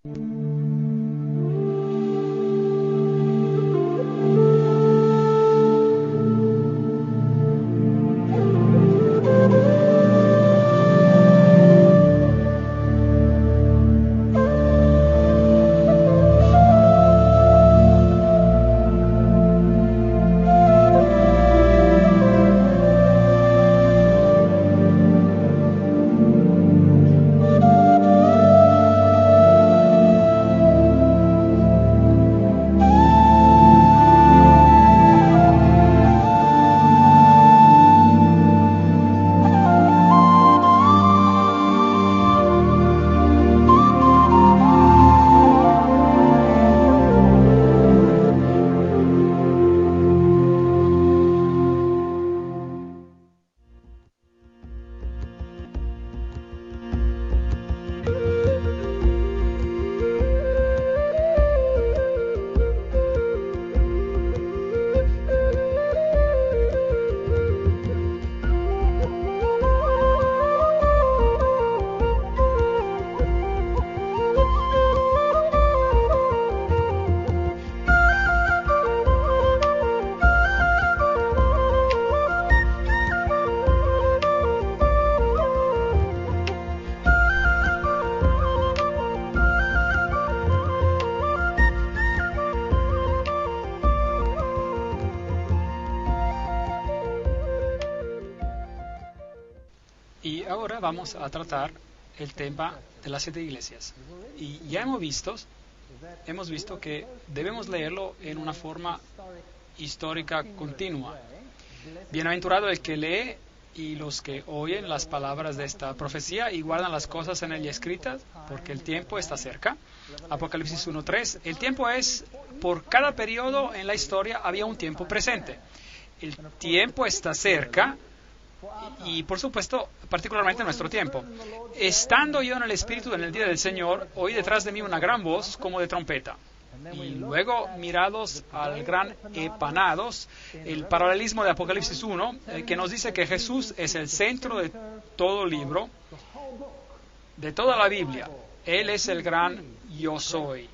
Y ahora vamos a tratar el tema de las 7 iglesias. Y ya hemos visto que debemos leerlo en una forma histórica continua. Bienaventurado el que lee y los que oyen las palabras de esta profecía y guardan las cosas en ella escritas, porque el tiempo está cerca. Apocalipsis 1:3. El tiempo es, por cada periodo en la historia había un tiempo presente. El tiempo está cerca. Y por supuesto, particularmente en nuestro tiempo. Estando yo en el Espíritu en el día del Señor, oí detrás de mí una gran voz como de trompeta. Y luego, mirados al gran Epanados, el paralelismo de Apocalipsis 1, que nos dice que Jesús es el centro de todo libro, de toda la Biblia. Él es el gran yo soy.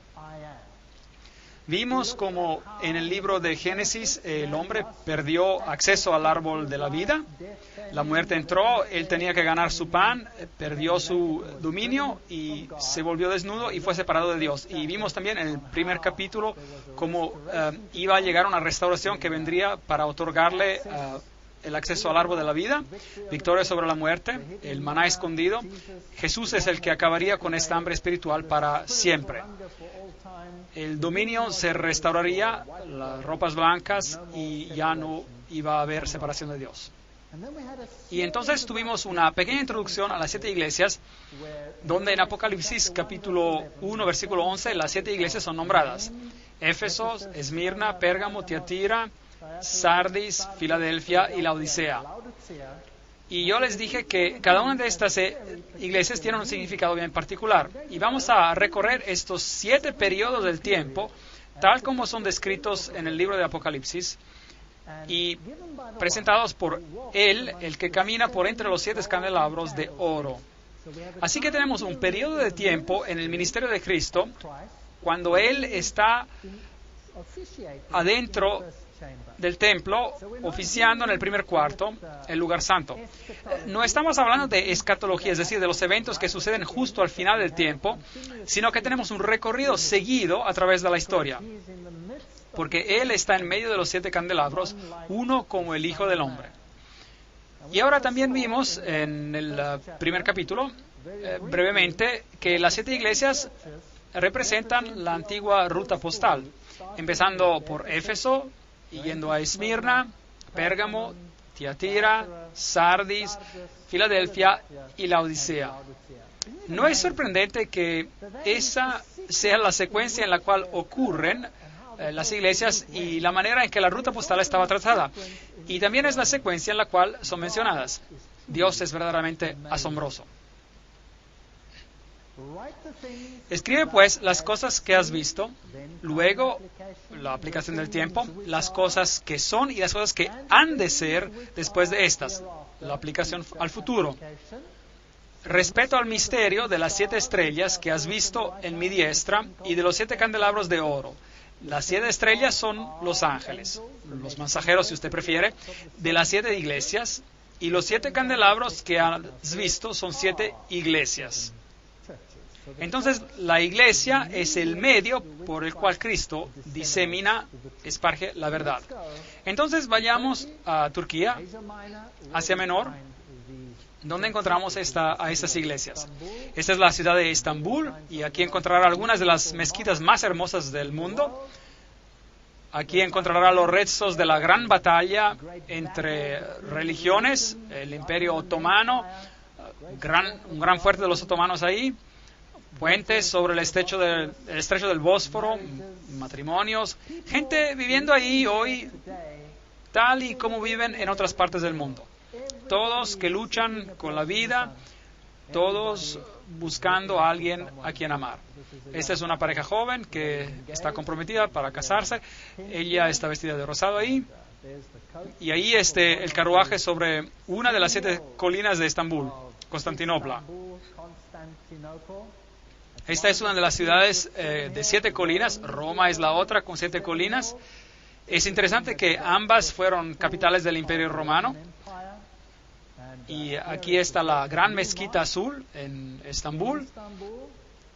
Vimos como en el libro de Génesis el hombre perdió acceso al árbol de la vida, la muerte entró, él tenía que ganar su pan, perdió su dominio y se volvió desnudo y fue separado de Dios. Y vimos también en el primer capítulo cómo iba a llegar una restauración que vendría para otorgarle el acceso al árbol de la vida, victoria sobre la muerte, el maná escondido. Jesús es el que acabaría con esta hambre espiritual para siempre. El dominio se restauraría, las ropas blancas, y ya no iba a haber separación de Dios. Y entonces tuvimos una pequeña introducción a las 7 iglesias, donde en Apocalipsis capítulo 1, versículo 11, las 7 iglesias son nombradas: Éfeso, Esmirna, Pérgamo, Tiatira, Sardis, Filadelfia y Laodicea. Y yo les dije que cada una de estas iglesias tiene un significado bien particular. Y vamos a recorrer estos 7 periodos del tiempo, tal como son descritos en el libro de Apocalipsis, y presentados por Él, el que camina por entre los 7 candelabros de oro. Así que tenemos un periodo de tiempo en el ministerio de Cristo, cuando Él está adentro del templo, oficiando en el primer cuarto, el lugar santo. No estamos hablando de escatología, es decir, de los eventos que suceden justo al final del tiempo, sino que tenemos un recorrido seguido a través de la historia, porque Él está en medio de los 7 candelabros, uno como el Hijo del Hombre. Y ahora también vimos en el primer capítulo, brevemente, que las 7 iglesias representan la antigua ruta postal, empezando por Éfeso, y yendo a Esmirna, Pérgamo, Tiatira, Sardis, Filadelfia y Laodicea. No es sorprendente que esa sea la secuencia en la cual ocurren las iglesias y la manera en que la ruta postal estaba trazada. Y también es la secuencia en la cual son mencionadas. Dios es verdaderamente asombroso. Escribe pues las cosas que has visto, luego la aplicación del tiempo, las cosas que son y las cosas que han de ser después de estas, la aplicación al futuro. Respeto al misterio de las 7 estrellas que has visto en mi diestra y de los 7 candelabros de oro. Las 7 estrellas son los ángeles, los mensajeros si usted prefiere, de las 7 iglesias, y los 7 candelabros que has visto son 7 iglesias. Entonces, la iglesia es el medio por el cual Cristo disemina, esparge la verdad. Entonces, vayamos a Turquía, Asia Menor, donde encontramos a estas iglesias. Esta es la ciudad de Estambul, y aquí encontrará algunas de las mezquitas más hermosas del mundo. Aquí encontrará los restos de la gran batalla entre religiones, el Imperio Otomano, un gran fuerte de los otomanos ahí, puentes sobre el estrecho del Bósforo, matrimonios, gente viviendo ahí hoy tal y como viven en otras partes del mundo. Todos que luchan con la vida, todos buscando a alguien a quien amar. Esta es una pareja joven que está comprometida para casarse. Ella está vestida de rosado ahí. Y ahí el carruaje sobre una de las 7 colinas de Estambul, Constantinopla. Esta es una de las ciudades de 7 colinas. Roma es la otra con 7 colinas. Es interesante que ambas fueron capitales del Imperio Romano. Y aquí está la gran mezquita azul en Estambul.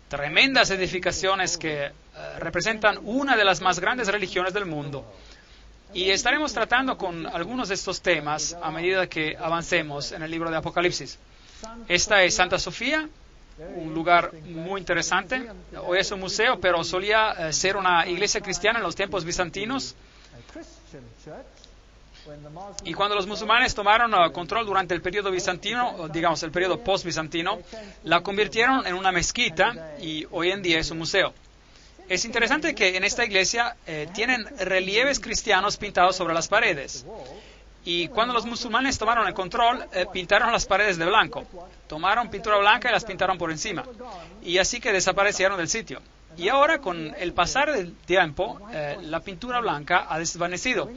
Tremendas edificaciones que representan una de las más grandes religiones del mundo. Y estaremos tratando con algunos de estos temas a medida que avancemos en el libro de Apocalipsis. Esta es Santa Sofía, un lugar muy interesante. Hoy es un museo, pero solía ser una iglesia cristiana en los tiempos bizantinos. Y cuando los musulmanes tomaron control durante el periodo bizantino, digamos el periodo post-bizantino, la convirtieron en una mezquita y hoy en día es un museo. Es interesante que en esta iglesia tienen relieves cristianos pintados sobre las paredes. Y cuando los musulmanes tomaron el control, pintaron las paredes de blanco. Tomaron pintura blanca y las pintaron por encima. Y así que desaparecieron del sitio. Y ahora, con el pasar del tiempo, la pintura blanca ha desvanecido.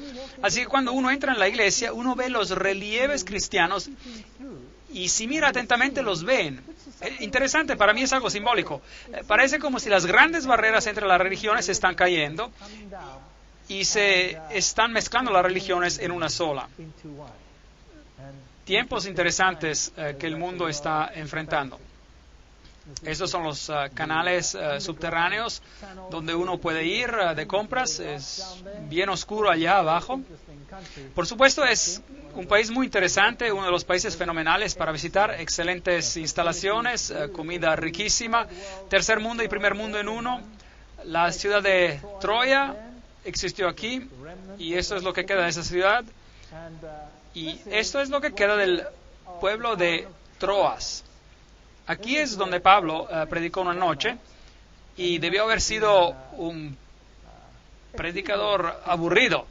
Así que cuando uno entra en la iglesia, uno ve los relieves cristianos y si mira atentamente los ven. Interesante, para mí es algo simbólico. Parece como si las grandes barreras entre las religiones se están cayendo y se están mezclando las religiones en una sola. Tiempos interesantes que el mundo está enfrentando. Estos son los canales subterráneos donde uno puede ir de compras. Es bien oscuro allá abajo. Por supuesto, es un país muy interesante, uno de los países fenomenales para visitar. Excelentes instalaciones, comida riquísima, tercer mundo y primer mundo en uno. La ciudad de Troya existió aquí y esto es lo que queda de esa ciudad. Y esto es lo que queda del pueblo de Troas. Aquí es donde Pablo predicó una noche y debió haber sido un predicador aburrido,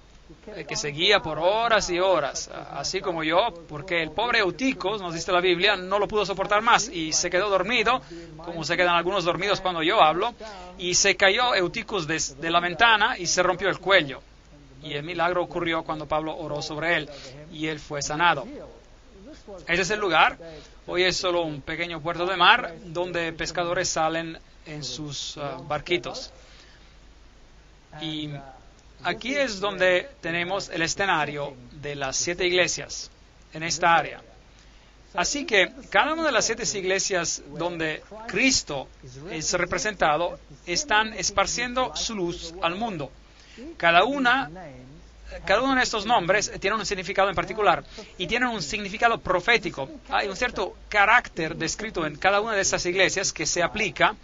que seguía por horas y horas, así como yo, porque el pobre Euticos, nos dice la Biblia, no lo pudo soportar más y se quedó dormido, como se quedan algunos dormidos cuando yo hablo, y se cayó Euticos de la ventana y se rompió el cuello. Y el milagro ocurrió cuando Pablo oró sobre él y él fue sanado. Ese es el lugar. Hoy es solo un pequeño puerto de mar donde pescadores salen en sus barquitos. Y aquí es donde tenemos el escenario de las 7 iglesias en esta área. Así que cada una de las 7 iglesias donde Cristo es representado están esparciendo su luz al mundo. Cada uno de estos nombres tiene un significado en particular y tienen un significado profético. Hay un cierto carácter descrito en cada una de esas iglesias que se aplica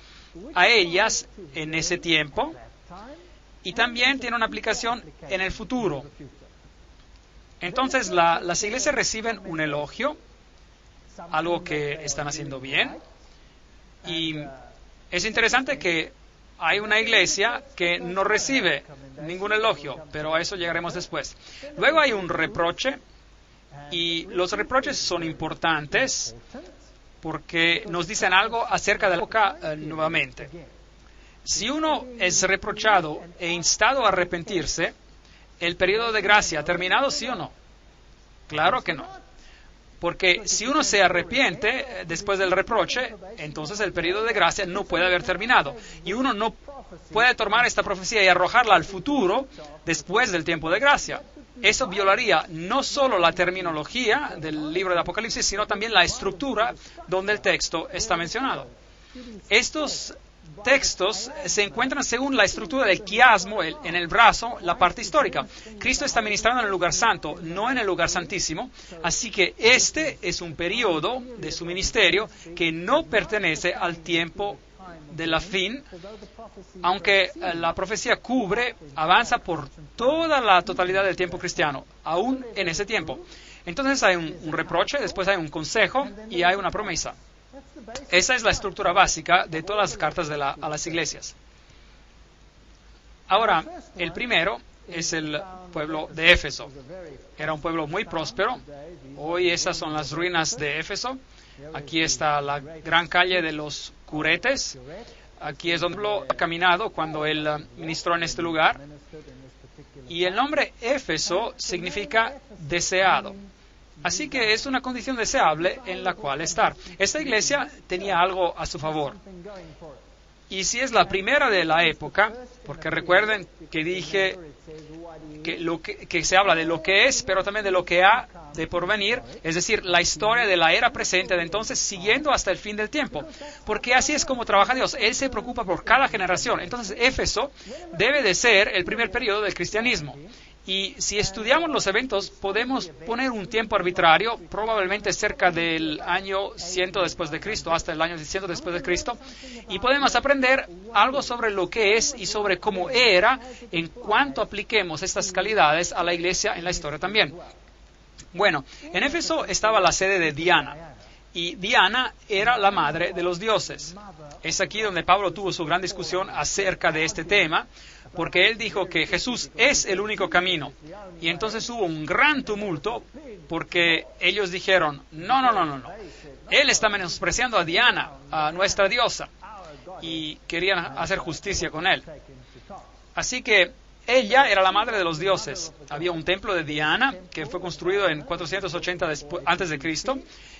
a ellas en ese tiempo y también tiene una aplicación en el futuro. Entonces las iglesias reciben un elogio, algo que están haciendo bien, y es interesante que hay una iglesia que no recibe ningún elogio, pero a eso llegaremos después. Luego hay un reproche, y los reproches son importantes porque nos dicen algo acerca de la época nuevamente. Si uno es reprochado e instado a arrepentirse, ¿el periodo de gracia ha terminado, sí o no? Claro que no. Porque si uno se arrepiente después del reproche, entonces el periodo de gracia no puede haber terminado. Y uno no puede tomar esta profecía y arrojarla al futuro después del tiempo de gracia. Eso violaría no solo la terminología del libro de Apocalipsis, sino también la estructura donde el texto está mencionado. Estos textos se encuentran según la estructura del quiasmo, en el brazo, la parte histórica. Cristo está ministrando en el lugar santo, no en el lugar santísimo, así que este es un periodo de su ministerio que no pertenece al tiempo de la fin, aunque la profecía avanza por toda la totalidad del tiempo cristiano, aún en ese tiempo. Entonces hay un reproche, después hay un consejo y hay una promesa. Esa es la estructura básica de todas las cartas a las iglesias. Ahora, el primero es el pueblo de Éfeso. Era un pueblo muy próspero. Hoy esas son las ruinas de Éfeso. Aquí está la gran calle de los Curetes. Aquí es donde Pablo ha caminado cuando él ministró en este lugar. Y el nombre Éfeso significa deseado. Así que es una condición deseable en la cual estar. Esta iglesia tenía algo a su favor. Y si es la primera de la época, porque recuerden que dije que se habla de lo que es, pero también de lo que ha de porvenir, es decir, la historia de la era presente de entonces siguiendo hasta el fin del tiempo. Porque así es como trabaja Dios. Él se preocupa por cada generación. Entonces, Éfeso debe de ser el primer periodo del cristianismo. Y si estudiamos los eventos, podemos poner un tiempo arbitrario, probablemente cerca del año 100 después de Cristo, hasta el año 100 después de Cristo, y podemos aprender algo sobre lo que es y sobre cómo era en cuanto apliquemos estas calidades a la iglesia en la historia también. Bueno, en Éfeso estaba la sede de Diana, y Diana era la madre de los dioses. Es aquí donde Pablo tuvo su gran discusión acerca de este tema, porque él dijo que Jesús es el único camino. Y entonces hubo un gran tumulto, porque ellos dijeron, no. Él está menospreciando a Diana, a nuestra diosa, y querían hacer justicia con él. Así que ella era la madre de los dioses. Había un templo de Diana que fue construido en 480 antes de Cristo.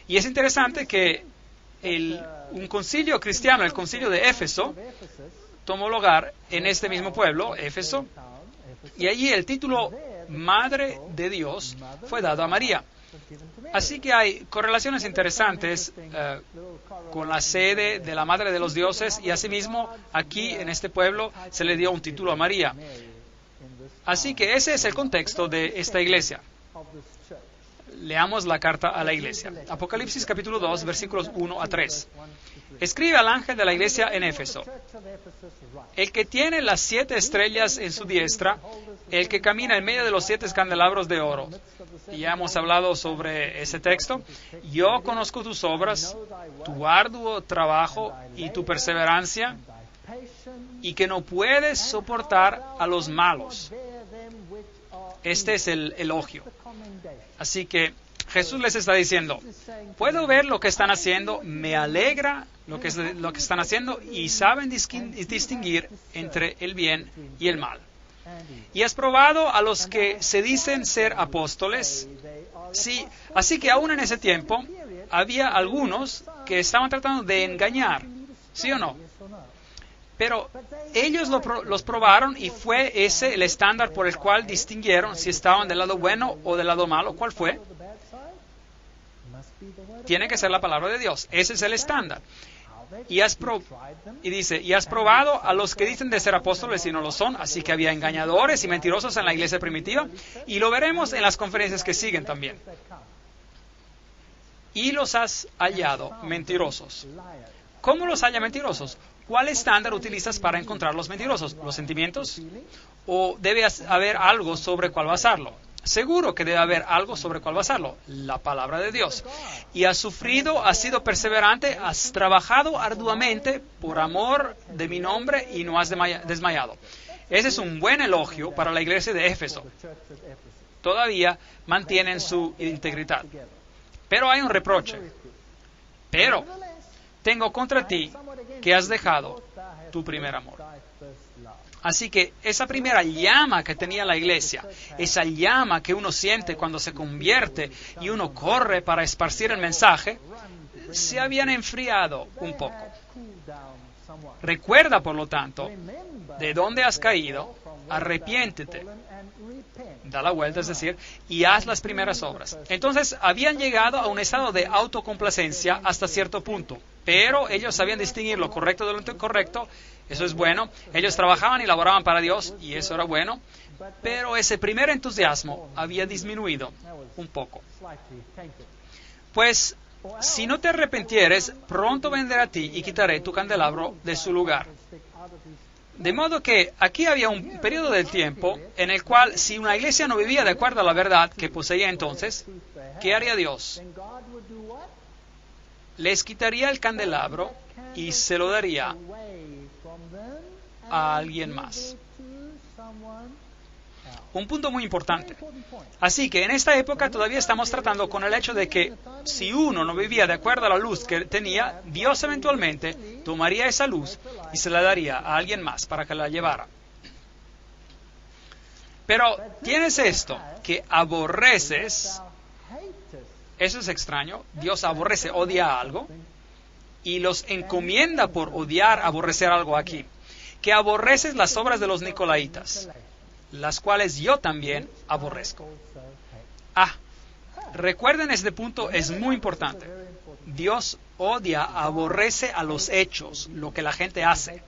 Y es interesante que un concilio cristiano, el concilio de Éfeso, tomó lugar en este mismo pueblo, Éfeso, y allí el título Madre de Dios fue dado a María. Así que hay correlaciones interesantes con la sede de la Madre de los Dioses, y asimismo aquí en este pueblo se le dio un título a María. Así que ese es el contexto de esta iglesia. Leamos la carta a la iglesia. Apocalipsis capítulo 2, versículos 1 a 3. Escribe al ángel de la iglesia en Éfeso: el que tiene las 7 estrellas en su diestra, el que camina en medio de los 7 candelabros de oro. Y ya hemos hablado sobre ese texto. Yo conozco tus obras, tu arduo trabajo y tu perseverancia, y que no puedes soportar a los malos. Este es el elogio. Así que Jesús les está diciendo, puedo ver lo que están haciendo, me alegra lo que están haciendo, y saben distinguir entre el bien y el mal. Y has probado a los que se dicen ser apóstoles. Sí, así que aún en ese tiempo había algunos que estaban tratando de engañar, ¿sí o no? Pero ellos los probaron, y fue ese el estándar por el cual distinguieron si estaban del lado bueno o del lado malo. ¿Cuál fue? Tiene que ser la palabra de Dios. Ese es el estándar. Y dice, y has probado a los que dicen de ser apóstoles y no lo son. Así que había engañadores y mentirosos en la iglesia primitiva, y lo veremos en las conferencias que siguen también. Y los has hallado mentirosos. ¿Cómo los halla mentirosos? ¿Cuál estándar utilizas para encontrar los mentirosos? ¿Los sentimientos? ¿O debe haber algo sobre cuál basarlo? Seguro que debe haber algo sobre cuál basarlo. La palabra de Dios. Y has sufrido, has sido perseverante, has trabajado arduamente por amor de mi nombre y no has desmayado. Ese es un buen elogio para la iglesia de Éfeso. Todavía mantienen su integridad. Pero hay un reproche. Pero tengo contra ti que has dejado tu primer amor. Así que esa primera llama que tenía la iglesia, esa llama que uno siente cuando se convierte y uno corre para esparcir el mensaje, se habían enfriado un poco. Recuerda, por lo tanto, de dónde has caído, arrepiéntete, da la vuelta, es decir, y haz las primeras obras. Entonces, habían llegado a un estado de autocomplacencia hasta cierto punto, pero ellos sabían distinguir lo correcto de lo incorrecto. Eso es bueno. Ellos trabajaban y laboraban para Dios, y eso era bueno. Pero ese primer entusiasmo había disminuido un poco. Pues, si no te arrepentieres, pronto vendré a ti y quitaré tu candelabro de su lugar. De modo que aquí había un periodo del tiempo en el cual, si una iglesia no vivía de acuerdo a la verdad que poseía entonces, ¿qué haría Dios? Les quitaría el candelabro y se lo daría a alguien más. Un punto muy importante. Así que en esta época todavía estamos tratando con el hecho de que si uno no vivía de acuerdo a la luz que tenía, Dios eventualmente tomaría esa luz y se la daría a alguien más para que la llevara. Pero tienes esto, que aborreces. Eso es extraño. Dios aborrece, odia algo y los encomienda por odiar, aborrecer algo aquí. Que aborreces las obras de los nicolaitas, las cuales yo también aborrezco. Recuerden, este punto es muy importante. Dios odia, aborrece a los hechos, lo que la gente hace.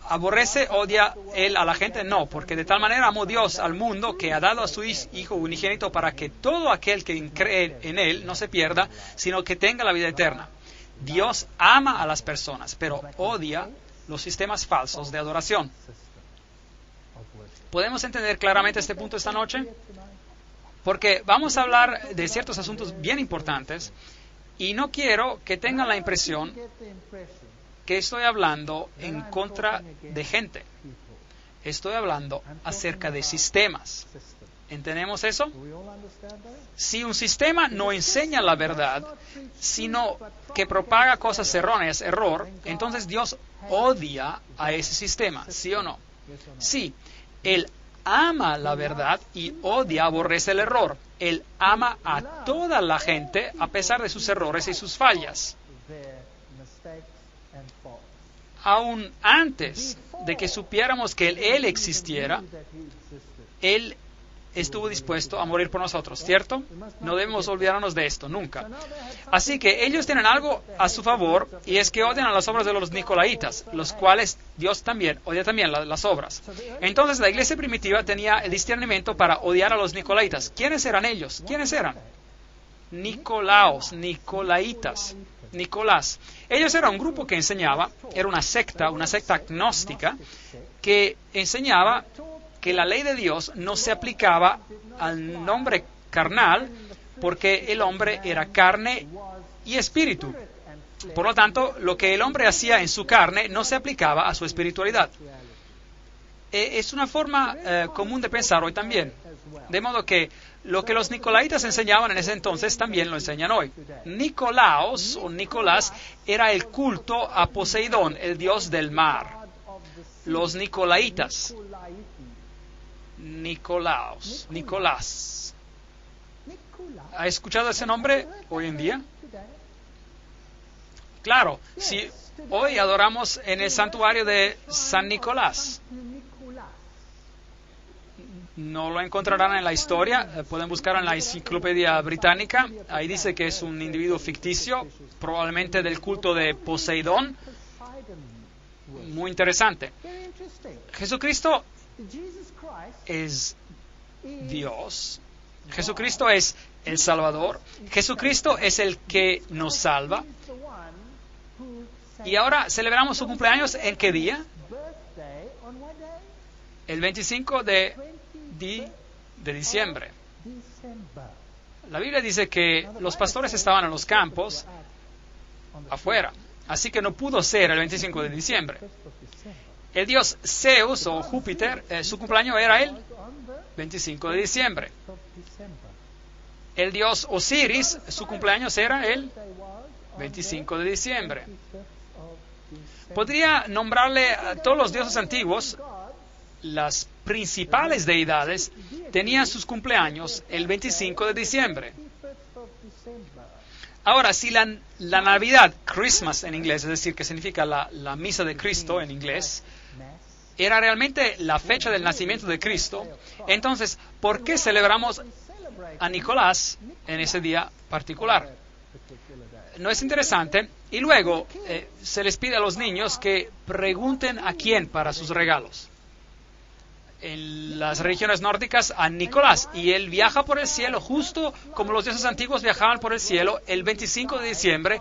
¿Aborrece, odia él a la gente? No, porque de tal manera amó Dios al mundo que ha dado a su Hijo unigénito para que todo aquel que cree en él no se pierda, sino que tenga la vida eterna. Dios ama a las personas, pero odia los sistemas falsos de adoración. ¿Podemos entender claramente este punto esta noche? Porque vamos a hablar de ciertos asuntos bien importantes y no quiero que tengan la impresión que estoy hablando en contra de gente. Estoy hablando acerca de sistemas. ¿Entendemos eso? Si un sistema no enseña la verdad, sino que propaga cosas erróneas, entonces Dios odia a ese sistema, ¿sí o no? Sí. Él ama la verdad y odia, aborrece el error. Él ama a toda la gente a pesar de sus errores y sus fallas. Aún antes de que supiéramos que Él existiera, Él estuvo dispuesto a morir por nosotros, ¿cierto? No debemos olvidarnos de esto, nunca. Así que ellos tienen algo a su favor, y es que odian a las obras de los nicolaitas, los cuales Dios también odia también las obras. Entonces la iglesia primitiva tenía el discernimiento para odiar a los nicolaitas. ¿Quiénes eran ellos? ¿Quiénes eran? Nicolaos, nicolaitas, Nicolás. Ellos eran un grupo que enseñaba, era una secta agnóstica, que enseñaba que la ley de Dios no se aplicaba al hombre carnal, porque el hombre era carne y espíritu. Por lo tanto, lo que el hombre hacía en su carne no se aplicaba a su espiritualidad. Es una forma común de pensar hoy también. De modo que lo que los nicolaitas enseñaban en ese entonces también lo enseñan hoy. Nicolaos o Nicolás era el culto a Poseidón, el dios del mar. Los nicolaitas. Nicolás. ¿Ha escuchado ese nombre hoy en día? Claro, si hoy adoramos en el santuario de San Nicolás. No lo encontrarán en la historia, pueden buscar en la enciclopedia británica. Ahí dice que es un individuo ficticio, probablemente del culto de Poseidón. Muy interesante. Jesucristo es Dios. Jesucristo es el Salvador. Jesucristo es el que nos salva. Y ahora celebramos su cumpleaños, ¿en qué día? El 25 de diciembre. La Biblia dice que los pastores estaban en los campos afuera, así que no pudo ser el 25 de diciembre. El dios Zeus o Júpiter, su cumpleaños era el 25 de diciembre. El dios Osiris, su cumpleaños era el 25 de diciembre. Podría nombrarle a todos los dioses antiguos. Las principales deidades tenían sus cumpleaños el 25 de diciembre. Ahora, si la Navidad, Christmas en inglés, es decir, que significa la misa de Cristo en inglés, era realmente la fecha del nacimiento de Cristo, entonces, ¿por qué celebramos a Nicolás en ese día particular? ¿No es interesante? Y luego se les pide a los niños que pregunten a quién para sus regalos. En las religiones nórdicas, a Nicolás, y él viaja por el cielo justo como los dioses antiguos viajaban por el cielo el 25 de diciembre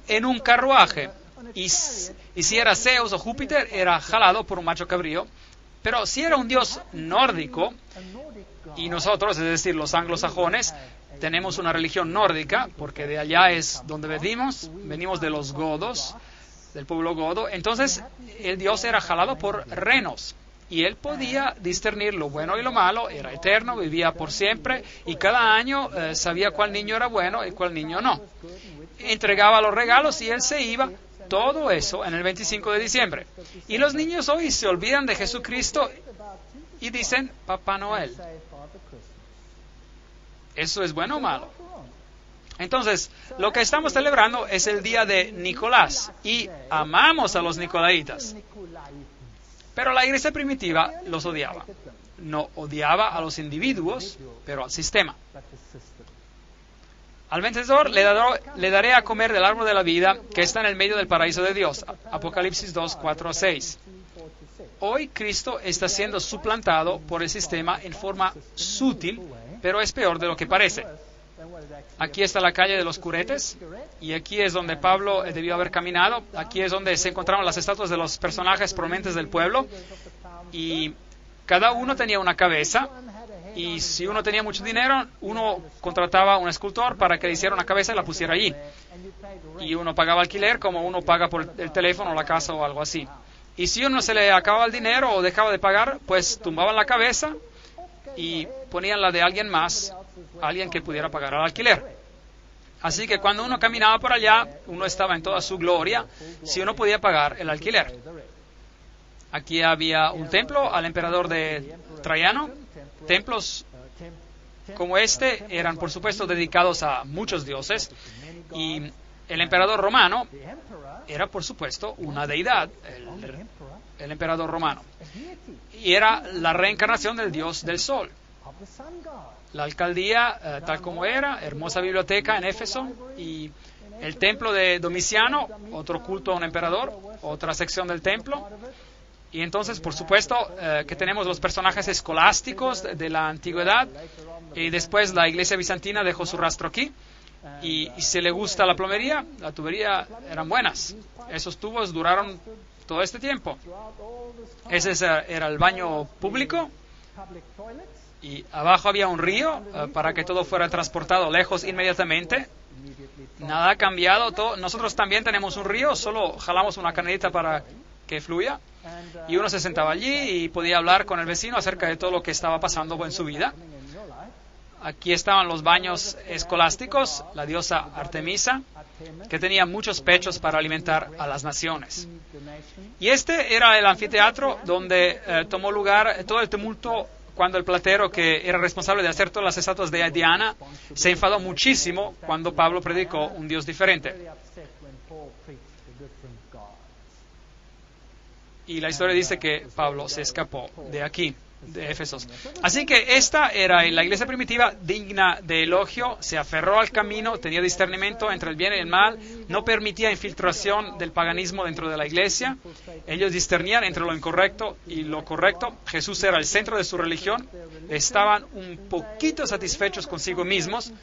en un carruaje. Y si era Zeus o Júpiter, era jalado por un macho cabrío. Pero si era un dios nórdico, y nosotros, es decir, los anglosajones, tenemos una religión nórdica, porque de allá es donde venimos de los godos, del pueblo godo, entonces el dios era jalado por renos. Y él podía discernir lo bueno y lo malo, era eterno, vivía por siempre, y cada año sabía cuál niño era bueno y cuál niño no. Entregaba los regalos y él se iba, todo eso en el 25 de diciembre. Y los niños hoy se olvidan de Jesucristo y dicen Papá Noel. ¿Eso es bueno o malo? Entonces, lo que estamos celebrando es el día de Nicolás, y amamos a los nicolaitas. Pero la iglesia primitiva los odiaba. No odiaba a los individuos, pero al sistema. Al vencedor le daré a comer del árbol de la vida que está en el medio del paraíso de Dios. Apocalipsis 2, 4 a 6. Hoy Cristo está siendo suplantado por el sistema en forma sutil, pero es peor de lo que parece. Aquí está la calle de los curetes, y aquí es donde Pablo debió haber caminado. Aquí es donde se encontraron las estatuas de los personajes prominentes del pueblo, y cada uno tenía una cabeza, y si uno tenía mucho dinero, uno contrataba a un escultor para que le hiciera una cabeza y la pusiera allí. Y uno pagaba alquiler como uno paga por el teléfono, la casa o algo así. Y si uno se le acababa el dinero o dejaba de pagar, pues tumbaban la cabeza y ponían la de alguien más, alguien que pudiera pagar el alquiler. Así que cuando uno caminaba por allá, uno estaba en toda su gloria si uno podía pagar el alquiler. Aquí había un templo al emperador de Traiano. Templos como este eran, por supuesto, dedicados a muchos dioses, y el emperador romano era, por supuesto, una deidad, el emperador romano, y era la reencarnación del dios del sol. La alcaldía, tal como era, hermosa biblioteca en Éfeso, y el templo de Domiciano, otro culto a un emperador, otra sección del templo. Y entonces, por supuesto, que tenemos los personajes escolásticos de la antigüedad, y después la iglesia bizantina dejó su rastro aquí. Y si le gusta la plomería, la tubería eran buenas. Esos tubos duraron todo este tiempo. Ese era el baño público, y abajo había un río para que todo fuera transportado lejos inmediatamente. Nada ha cambiado. Nosotros también tenemos un río, solo jalamos una canalita para que fluya, y uno se sentaba allí y podía hablar con el vecino acerca de todo lo que estaba pasando en su vida. Aquí estaban los baños escolásticos, la diosa Artemisa, que tenía muchos pechos para alimentar a las naciones. Y este era el anfiteatro donde tomó lugar todo el tumulto cuando el platero, que era responsable de hacer todas las estatuas de Diana, se enfadó muchísimo cuando Pablo predicó un dios diferente. Y la historia dice que Pablo se escapó de aquí, de Éfesos. Así que esta era la iglesia primitiva, digna de elogio. Se aferró al camino, tenía discernimiento entre el bien y el mal, no permitía infiltración del paganismo dentro de la iglesia. Ellos discernían entre lo incorrecto y lo correcto. Jesús era el centro de su religión. Estaban un poquito satisfechos consigo mismos,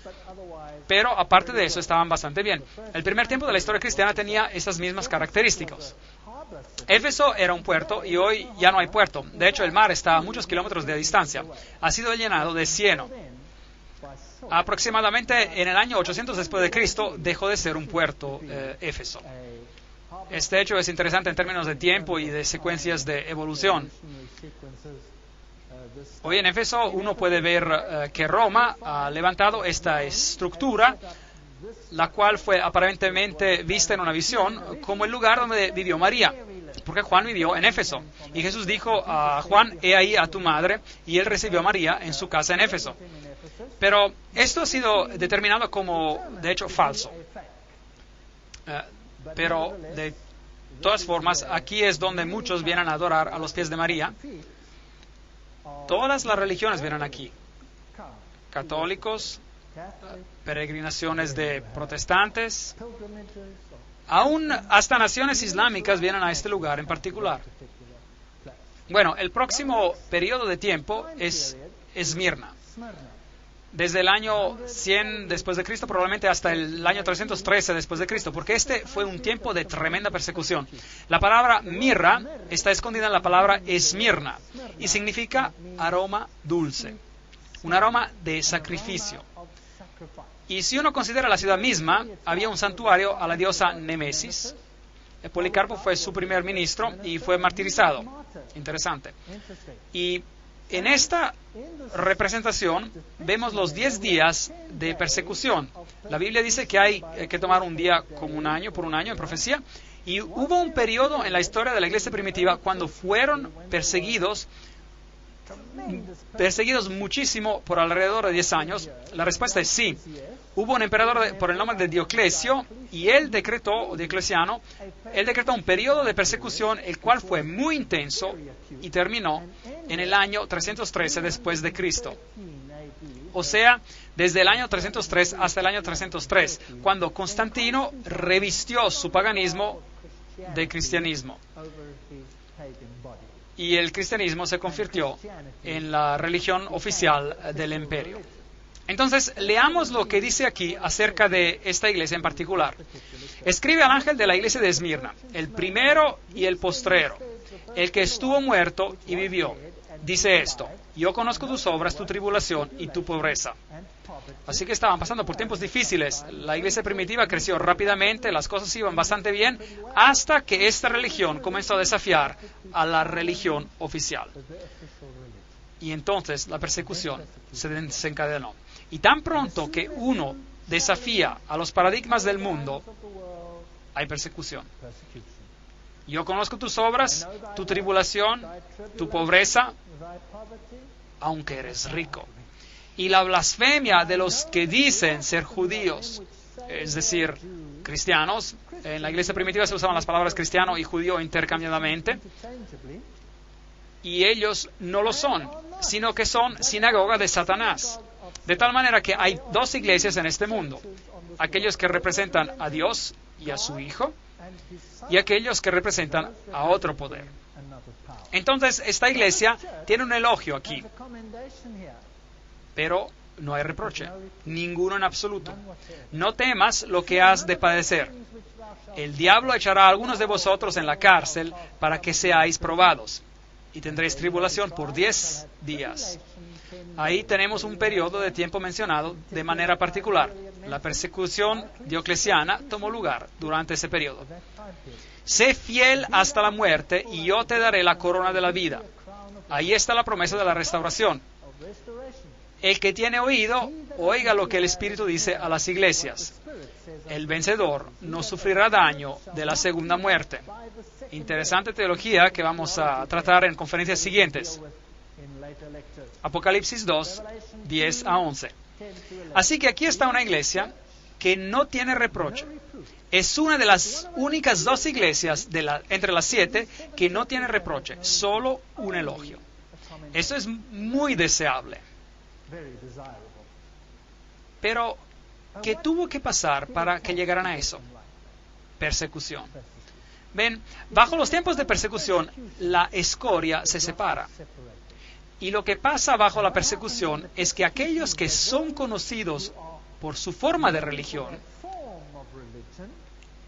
pero aparte de eso estaban bastante bien. El primer tiempo de la historia cristiana tenía esas mismas características. Éfeso era un puerto, y hoy ya no hay puerto. De hecho, el mar está a muchos kilómetros de distancia. Ha sido llenado de cieno. Aproximadamente en el año 800 después de Cristo dejó de ser un puerto Éfeso. Este hecho es interesante en términos de tiempo y de secuencias de evolución. Hoy en Éfeso uno puede ver que Roma ha levantado esta estructura la cual fue aparentemente vista en una visión como el lugar donde vivió María, porque Juan vivió en Éfeso. Y Jesús dijo a Juan, he ahí a tu madre, y él recibió a María en su casa en Éfeso. Pero esto ha sido determinado como, de hecho, falso. Pero de todas formas, aquí es donde muchos vienen a adorar a los pies de María. Todas las religiones vienen aquí. Católicos, peregrinaciones de protestantes, aún hasta naciones islámicas vienen a este lugar en particular. Bueno, el próximo periodo de tiempo es Esmirna. Desde el año 100 después de Cristo, probablemente hasta el año 313 después de Cristo, porque este fue un tiempo de tremenda persecución. La palabra mirra está escondida en la palabra Esmirna y significa aroma dulce, un aroma de sacrificio. Y si uno considera la ciudad misma, había un santuario a la diosa Némesis. Policarpo fue su primer ministro y fue martirizado. Interesante. Y en esta representación vemos los 10 días de persecución. La Biblia dice que hay que tomar un día como un año, por un año en profecía. Y hubo un periodo en la historia de la iglesia primitiva cuando fueron perseguidos muchísimo por alrededor de 10 años. La respuesta es sí. Hubo un emperador por el nombre de Dioclesio y Diocleciano, él decretó un periodo de persecución el cual fue muy intenso y terminó en el año 313 después de Cristo. O sea, desde el año 303 hasta el año 303, cuando Constantino revistió su paganismo de cristianismo. Y el cristianismo se convirtió en la religión oficial del imperio. Entonces, leamos lo que dice aquí acerca de esta iglesia en particular. Escribe al ángel de la iglesia de Esmirna, el primero y el postrero, el que estuvo muerto y vivió. Dice esto: yo conozco tus obras, tu tribulación y tu pobreza. Así que estaban pasando por tiempos difíciles. La iglesia primitiva creció rápidamente, las cosas iban bastante bien, hasta que esta religión comenzó a desafiar a la religión oficial. Y entonces la persecución se desencadenó. Y tan pronto que uno desafía a los paradigmas del mundo, hay persecución. Yo conozco tus obras, tu tribulación, tu pobreza, aunque eres rico. Y la blasfemia de los que dicen ser judíos, es decir, cristianos. En la iglesia primitiva se usaban las palabras cristiano y judío intercambiadamente. Y ellos no lo son, sino que son sinagoga de Satanás. De tal manera que hay dos iglesias en este mundo. Aquellos que representan a Dios y a su Hijo, y aquellos que representan a otro poder. Entonces, esta iglesia tiene un elogio aquí, pero no hay reproche, ninguno en absoluto. No temas lo que has de padecer. El diablo echará a algunos de vosotros en la cárcel para que seáis probados, y tendréis tribulación por 10 días. Ahí tenemos un periodo de tiempo mencionado de manera particular. La persecución diocleciana tomó lugar durante ese periodo. Sé fiel hasta la muerte y yo te daré la corona de la vida. Ahí está la promesa de la restauración. El que tiene oído, oiga lo que el Espíritu dice a las iglesias. El vencedor no sufrirá daño de la segunda muerte. Interesante teología que vamos a tratar en conferencias siguientes. Apocalipsis 2, 10 a 11. Así que aquí está una iglesia que no tiene reproche. Es una de las únicas dos iglesias entre las 7 que no tiene reproche, solo un elogio. Eso es muy deseable. Pero, ¿qué tuvo que pasar para que llegaran a eso? Persecución. Ven, bajo los tiempos de persecución, la escoria se separa. Y lo que pasa bajo la persecución es que aquellos que son conocidos por su forma de religión,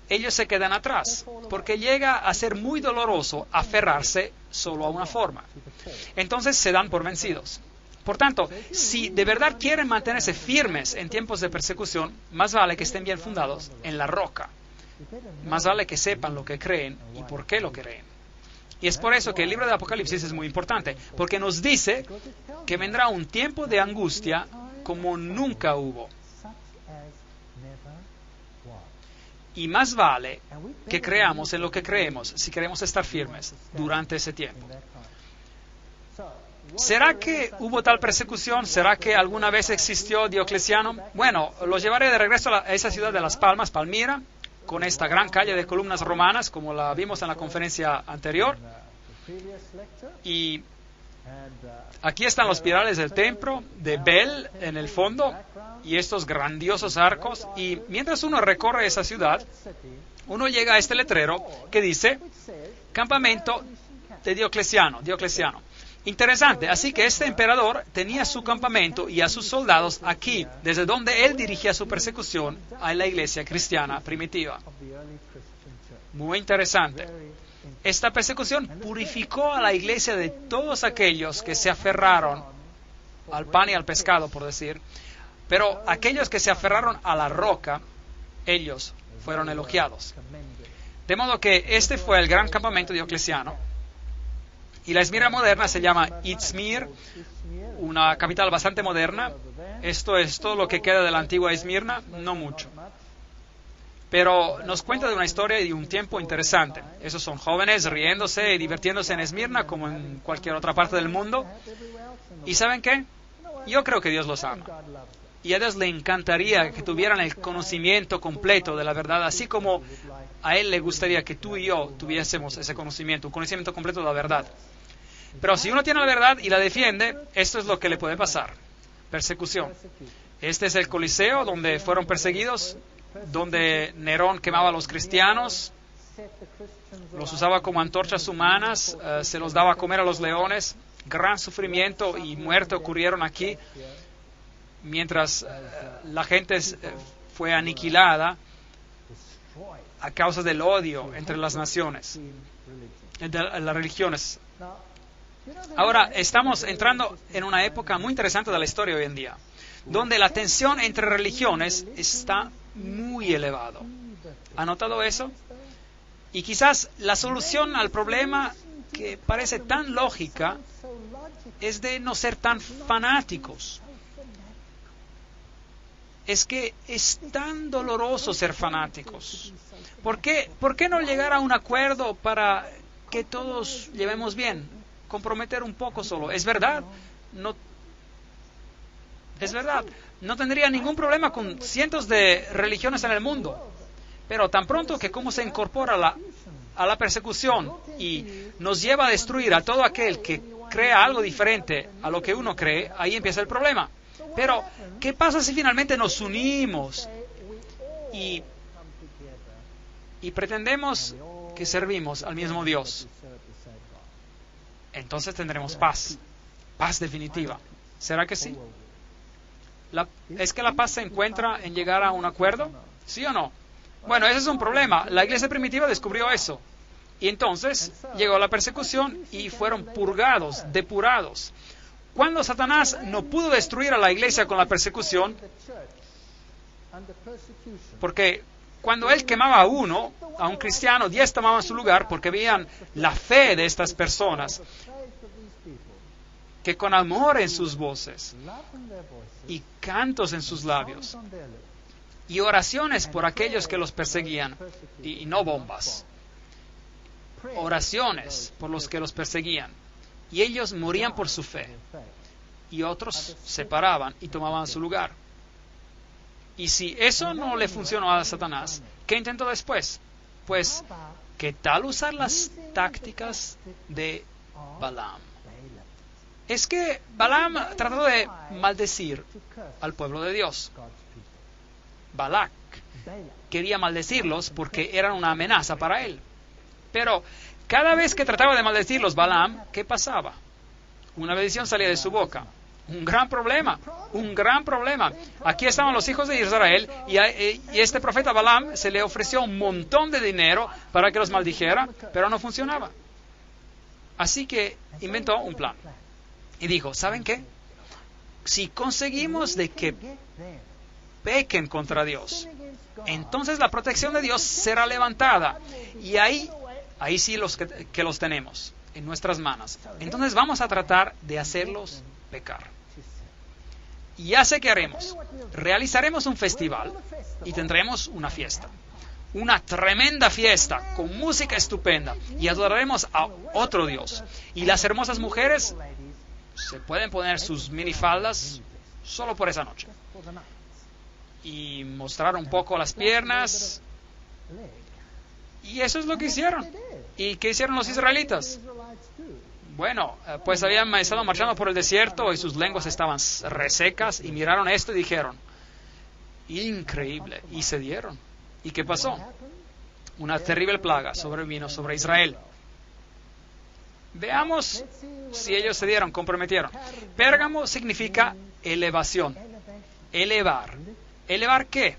ellos se quedan atrás, porque llega a ser muy doloroso aferrarse solo a una forma. Entonces se dan por vencidos. Por tanto, si de verdad quieren mantenerse firmes en tiempos de persecución, más vale que estén bien fundados en la roca. Más vale que sepan lo que creen y por qué lo creen. Y es por eso que el libro de Apocalipsis es muy importante, porque nos dice que vendrá un tiempo de angustia como nunca hubo. Y más vale que creamos en lo que creemos si queremos estar firmes durante ese tiempo. ¿Será que hubo tal persecución? ¿Será que alguna vez existió Diocleciano? Bueno, los llevaré de regreso a esa ciudad de Las Palmas, Palmira, con esta gran calle de columnas romanas, como la vimos en la conferencia anterior. Y aquí están los pilares del templo de Bel en el fondo y estos grandiosos arcos. Y mientras uno recorre esa ciudad, uno llega a este letrero que dice Campamento de Diocleciano. Interesante, así que este emperador tenía su campamento y a sus soldados aquí, desde donde él dirigía su persecución a la iglesia cristiana primitiva. Muy interesante. Esta persecución purificó a la iglesia de todos aquellos que se aferraron al pan y al pescado, por decir, pero aquellos que se aferraron a la roca, ellos fueron elogiados. De modo que este fue el gran campamento diocleciano. Y la Esmirna moderna se llama Izmir, una capital bastante moderna. Esto es todo lo que queda de la antigua Esmirna, no mucho. Pero nos cuenta de una historia y de un tiempo interesante. Esos son jóvenes riéndose y divirtiéndose en Esmirna como en cualquier otra parte del mundo. ¿Y saben qué? Yo creo que Dios los ama. Y a Dios le encantaría que tuvieran el conocimiento completo de la verdad, así como a Él le gustaría que tú y yo tuviésemos ese conocimiento, un conocimiento completo de la verdad. Pero si uno tiene la verdad y la defiende, esto es lo que le puede pasar. Persecución. Este es el Coliseo donde fueron perseguidos, donde Nerón quemaba a los cristianos, los usaba como antorchas humanas, se los daba a comer a los leones. Gran sufrimiento y muerte ocurrieron aquí, mientras la gente fue aniquilada a causa del odio entre las naciones, entre las religiones. Ahora estamos entrando en una época muy interesante de la historia hoy en día, donde la tensión entre religiones está muy elevado. ¿Ha notado eso? Y quizás la solución al problema, que parece tan lógica, es de no ser tan fanáticos. Es que es tan doloroso ser fanáticos. ¿Por qué no llegar a un acuerdo para que todos llevemos bien? Comprometer un poco solo. Es verdad. Es verdad. No tendría ningún problema con cientos de religiones en el mundo. Pero tan pronto que como se incorpora a la persecución y nos lleva a destruir a todo aquel que crea algo diferente a lo que uno cree, ahí empieza el problema. Pero, ¿qué pasa si finalmente nos unimos y pretendemos que servimos al mismo Dios? Entonces tendremos paz, paz definitiva. ¿Será que sí? ¿Es que la paz se encuentra en llegar a un acuerdo? ¿Sí o no? Bueno, ese es un problema. La iglesia primitiva descubrió eso. Y entonces llegó la persecución y fueron purgados, depurados. Cuando Satanás no pudo destruir a la iglesia con la persecución, porque cuando él quemaba a un cristiano, 10 tomaban su lugar porque veían la fe de estas personas, que con amor en sus voces y cantos en sus labios y oraciones por aquellos que los perseguían, y no bombas, oraciones por los que los perseguían. Y ellos morían por su fe. Y otros se paraban y tomaban su lugar. Y si eso no le funcionó a Satanás, ¿qué intentó después? Pues, ¿qué tal usar las tácticas de Balaam? Es que Balaam trató de maldecir al pueblo de Dios. Balak quería maldecirlos porque eran una amenaza para él. Pero cada vez que trataba de maldecirlos Balaam, ¿qué pasaba? Una bendición salía de su boca. Un gran problema, un gran problema. Aquí estaban los hijos de Israel y este profeta Balaam se le ofreció un montón de dinero para que los maldijera, pero no funcionaba. Así que inventó un plan. Y dijo, ¿saben qué? Si conseguimos de que pequen contra Dios, entonces la protección de Dios será levantada. Y ahí sí que los tenemos en nuestras manos. Entonces vamos a tratar de hacerlos pecar. ya sé qué haremos. Realizaremos un festival y tendremos una fiesta. Una tremenda fiesta con música estupenda y adoraremos a otro Dios. Y las hermosas mujeres se pueden poner sus minifaldas solo por esa noche y mostrar un poco las piernas. Y eso es lo que hicieron. ¿Y qué hicieron los israelitas? Bueno, pues habían estado marchando por el desierto y sus lenguas estaban resecas y miraron esto y dijeron, increíble, y se dieron. ¿Y qué pasó? Una terrible plaga sobrevino sobre Israel. Veamos si ellos se dieron, comprometieron. Pérgamo significa elevación, elevar. ¿Elevar qué?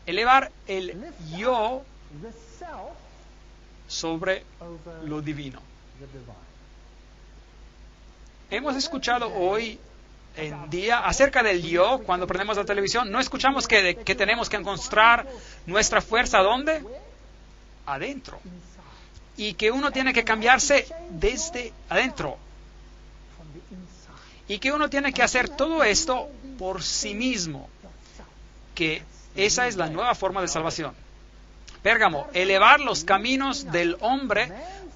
Elevar el yo sobre lo divino. Hemos escuchado hoy en día acerca del yo cuando prendemos la televisión. No escuchamos que tenemos que encontrar nuestra fuerza ¿dónde? Adentro. Y que uno tiene que cambiarse desde adentro. Y que uno tiene que hacer todo esto por sí mismo. Que esa es la nueva forma de salvación. Pérgamo, elevar los caminos del hombre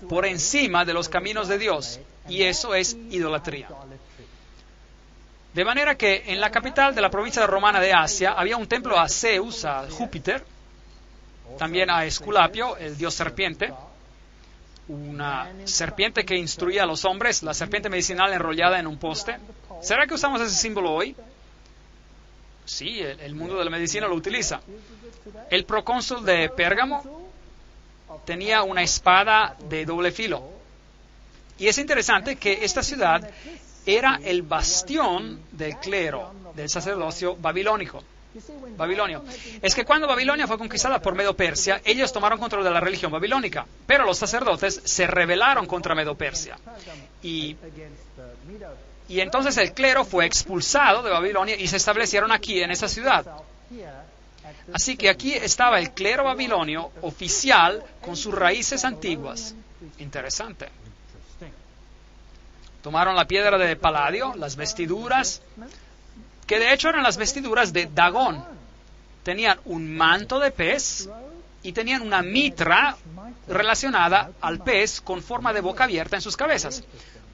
por encima de los caminos de Dios. Y eso es idolatría. De manera que en la capital de la provincia romana de Asia había un templo a Zeus, a Júpiter, también a Esculapio, el dios serpiente, una serpiente que instruía a los hombres, la serpiente medicinal enrollada en un poste. ¿Será que usamos ese símbolo hoy? Sí, el mundo de la medicina lo utiliza. El procónsul de Pérgamo tenía una espada de doble filo. Y es interesante que esta ciudad era el bastión del clero, del sacerdocio babilonio. Es que cuando Babilonia fue conquistada por Medo-Persia, ellos tomaron control de la religión babilónica, pero los sacerdotes se rebelaron contra Medo-Persia. Y entonces el clero fue expulsado de Babilonia y se establecieron aquí, en esa ciudad. Así que aquí estaba el clero babilonio oficial con sus raíces antiguas. Interesante. Tomaron la piedra de paladio, las vestiduras, que de hecho eran las vestiduras de Dagón. Tenían un manto de pez y tenían una mitra relacionada al pez con forma de boca abierta en sus cabezas.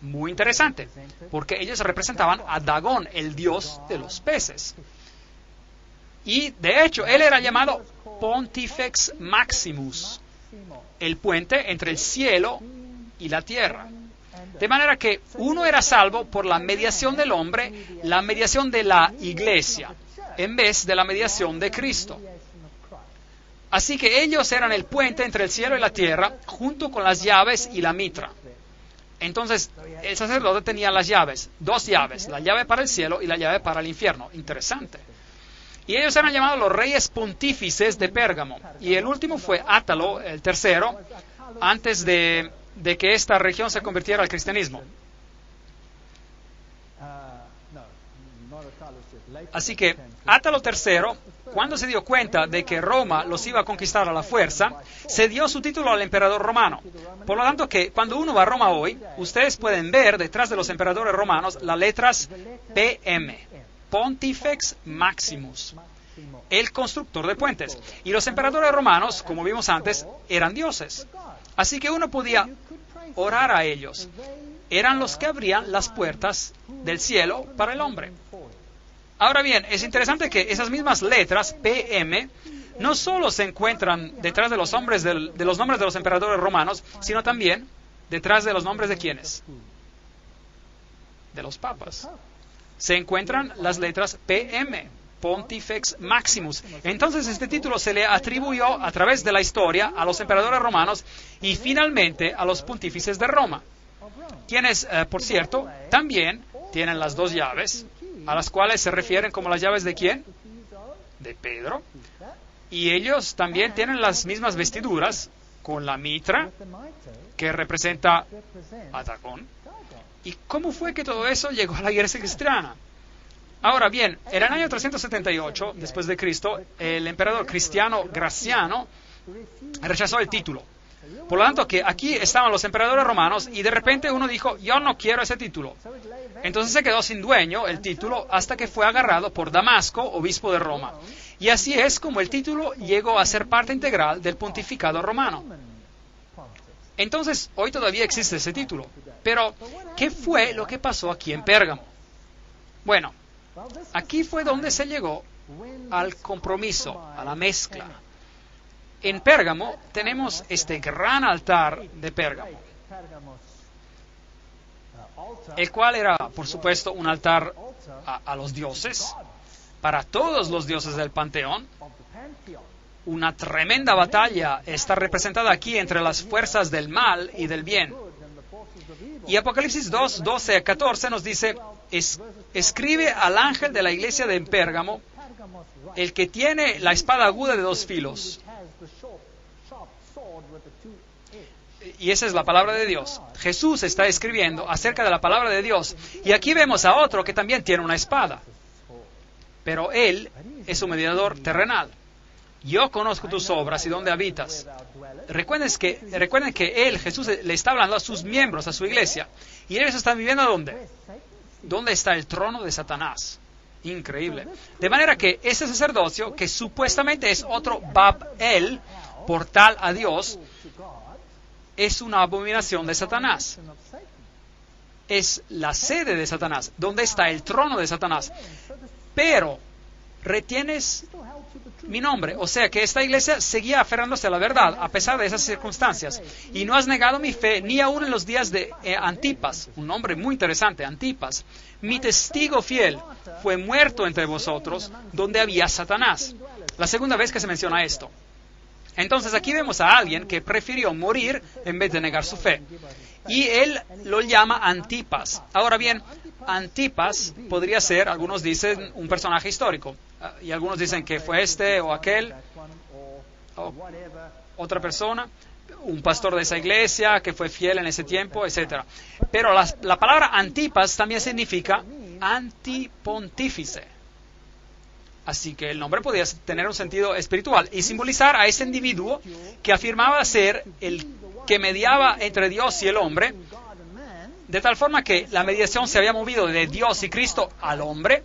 Muy interesante, porque ellos representaban a Dagón, el dios de los peces. Y de hecho, él era llamado Pontifex Maximus, el puente entre el cielo y la tierra. De manera que uno era salvo por la mediación del hombre, la mediación de la iglesia, en vez de la mediación de Cristo. Así que ellos eran el puente entre el cielo y la tierra, junto con las llaves y la mitra. Entonces, el sacerdote tenía las llaves, dos llaves, la llave para el cielo y la llave para el infierno. Interesante. Y ellos eran llamados los reyes pontífices de Pérgamo. Y el último fue Átalo, el tercero, antes de que esta región se convirtiera al cristianismo. Así que Átalo III, cuando se dio cuenta de que Roma los iba a conquistar a la fuerza, se dio su título al emperador romano. Por lo tanto, que cuando uno va a Roma hoy, ustedes pueden ver detrás de los emperadores romanos las letras PM, Pontifex Maximus, el constructor de puentes. Y los emperadores romanos, como vimos antes, eran dioses. Así que uno podía orar a ellos. Eran los que abrían las puertas del cielo para el hombre. Ahora bien, es interesante que esas mismas letras, PM, no solo se encuentran detrás de los nombres de los emperadores romanos, sino también detrás de los nombres de ¿quiénes? De los papas. Se encuentran las letras PM, Pontifex Maximus. Entonces este título se le atribuyó a través de la historia a los emperadores romanos y finalmente a los pontífices de Roma, quienes, por cierto, también tienen las dos llaves, a las cuales se refieren como las llaves de ¿quién? De Pedro. Y ellos también tienen las mismas vestiduras, con la mitra, que representa a Dagón. ¿Y cómo fue que todo eso llegó a la iglesia cristiana? Ahora bien, en el año 378, después de Cristo, el emperador Cristiano Graciano rechazó el título. Por lo tanto, que aquí estaban los emperadores romanos y de repente uno dijo, yo no quiero ese título. Entonces se quedó sin dueño el título hasta que fue agarrado por Damasco, obispo de Roma. Y así es como el título llegó a ser parte integral del pontificado romano. Entonces, hoy todavía existe ese título. Pero, ¿qué fue lo que pasó aquí en Pérgamo? Bueno, aquí fue donde se llegó al compromiso, a la mezcla. En Pérgamo tenemos este gran altar de Pérgamo, el cual era, por supuesto, un altar a los dioses, para todos los dioses del panteón. Una tremenda batalla está representada aquí entre las fuerzas del mal y del bien. Y Apocalipsis 2, 12 a 14 nos dice, escribe al ángel de la iglesia de Pérgamo, el que tiene la espada aguda de 2 filos. Y esa es la palabra de Dios. Jesús está escribiendo acerca de la palabra de Dios. Y aquí vemos a otro que también tiene una espada. Pero él es un mediador terrenal. Yo conozco tus obras y dónde habitas. Recuerden que él, Jesús, le está hablando a sus miembros, a su iglesia. ¿Y ellos están viviendo dónde? ¿Dónde está el trono de Satanás? Increíble. De manera que ese sacerdocio, que supuestamente es otro Babel, portal a Dios, es una abominación de Satanás. Es la sede de Satanás, donde está el trono de Satanás. Pero retienes mi nombre. O sea que esta iglesia seguía aferrándose a la verdad a pesar de esas circunstancias. Y no has negado mi fe ni aún en los días de Antipas, un nombre muy interesante, Antipas. Mi testigo fiel fue muerto entre vosotros donde había Satanás. La segunda vez que se menciona esto. Entonces aquí vemos a alguien que prefirió morir en vez de negar su fe. Y él lo llama Antipas. Ahora bien, Antipas podría ser, algunos dicen, un personaje histórico. Y algunos dicen que fue este o aquel, o otra persona, un pastor de esa iglesia que fue fiel en ese tiempo, etc. Pero la palabra Antipas también significa antipontífice. Así que el nombre podía tener un sentido espiritual y simbolizar a ese individuo que afirmaba ser el que mediaba entre Dios y el hombre, de tal forma que la mediación se había movido de Dios y Cristo al hombre,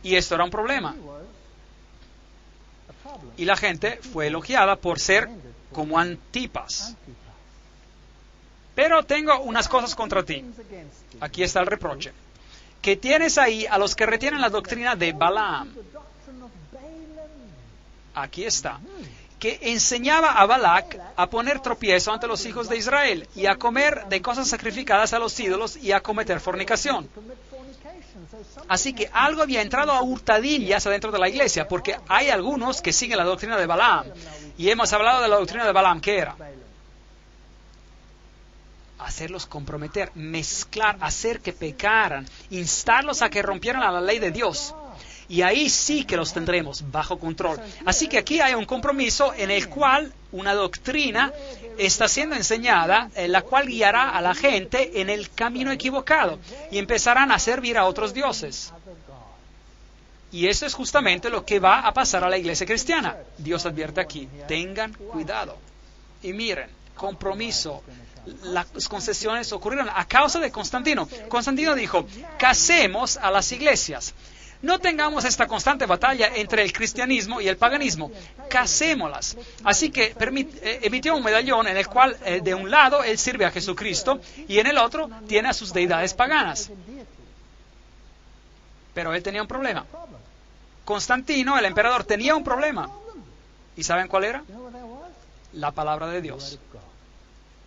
y esto era un problema. Y la gente fue elogiada por ser como Antipas. Pero tengo unas cosas contra ti. Aquí está el reproche. Que tienes ahí a los que retienen la doctrina de Balaam. Aquí está. Que enseñaba a Balac a poner tropiezo ante los hijos de Israel y a comer de cosas sacrificadas a los ídolos y a cometer fornicación. Así que algo había entrado a hurtadillas adentro de la iglesia, porque hay algunos que siguen la doctrina de Balaam. Y hemos hablado de la doctrina de Balaam, ¿qué era? Hacerlos comprometer, mezclar, hacer que pecaran, instarlos a que rompieran a la ley de Dios. Y ahí sí que los tendremos bajo control. Así que aquí hay un compromiso en el cual una doctrina está siendo enseñada, la cual guiará a la gente en el camino equivocado y empezarán a servir a otros dioses. Y eso es justamente lo que va a pasar a la iglesia cristiana. Dios advierte aquí, tengan cuidado. Y miren, compromiso. Las concesiones ocurrieron a causa de Constantino. Constantino dijo, casemos a las iglesias. No tengamos esta constante batalla entre el cristianismo y el paganismo. Casémoslas. Así que emitió un medallón en el cual de un lado él sirve a Jesucristo y en el otro tiene a sus deidades paganas. Pero él tenía un problema. Constantino, el emperador, tenía un problema. ¿Y saben cuál era? La palabra de Dios.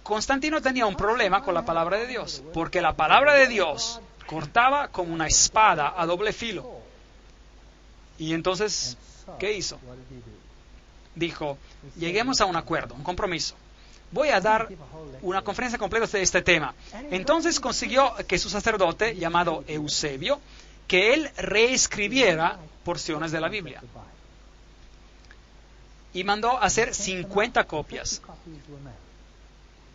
Constantino tenía un problema con la palabra de Dios, porque la palabra de Dios cortaba como una espada a doble filo. Y entonces, ¿qué hizo? Dijo, lleguemos a un acuerdo, un compromiso. Voy a dar una conferencia completa de este tema. Entonces consiguió que su sacerdote, llamado Eusebio, que él reescribiera porciones de la Biblia. Y mandó hacer 50 copias.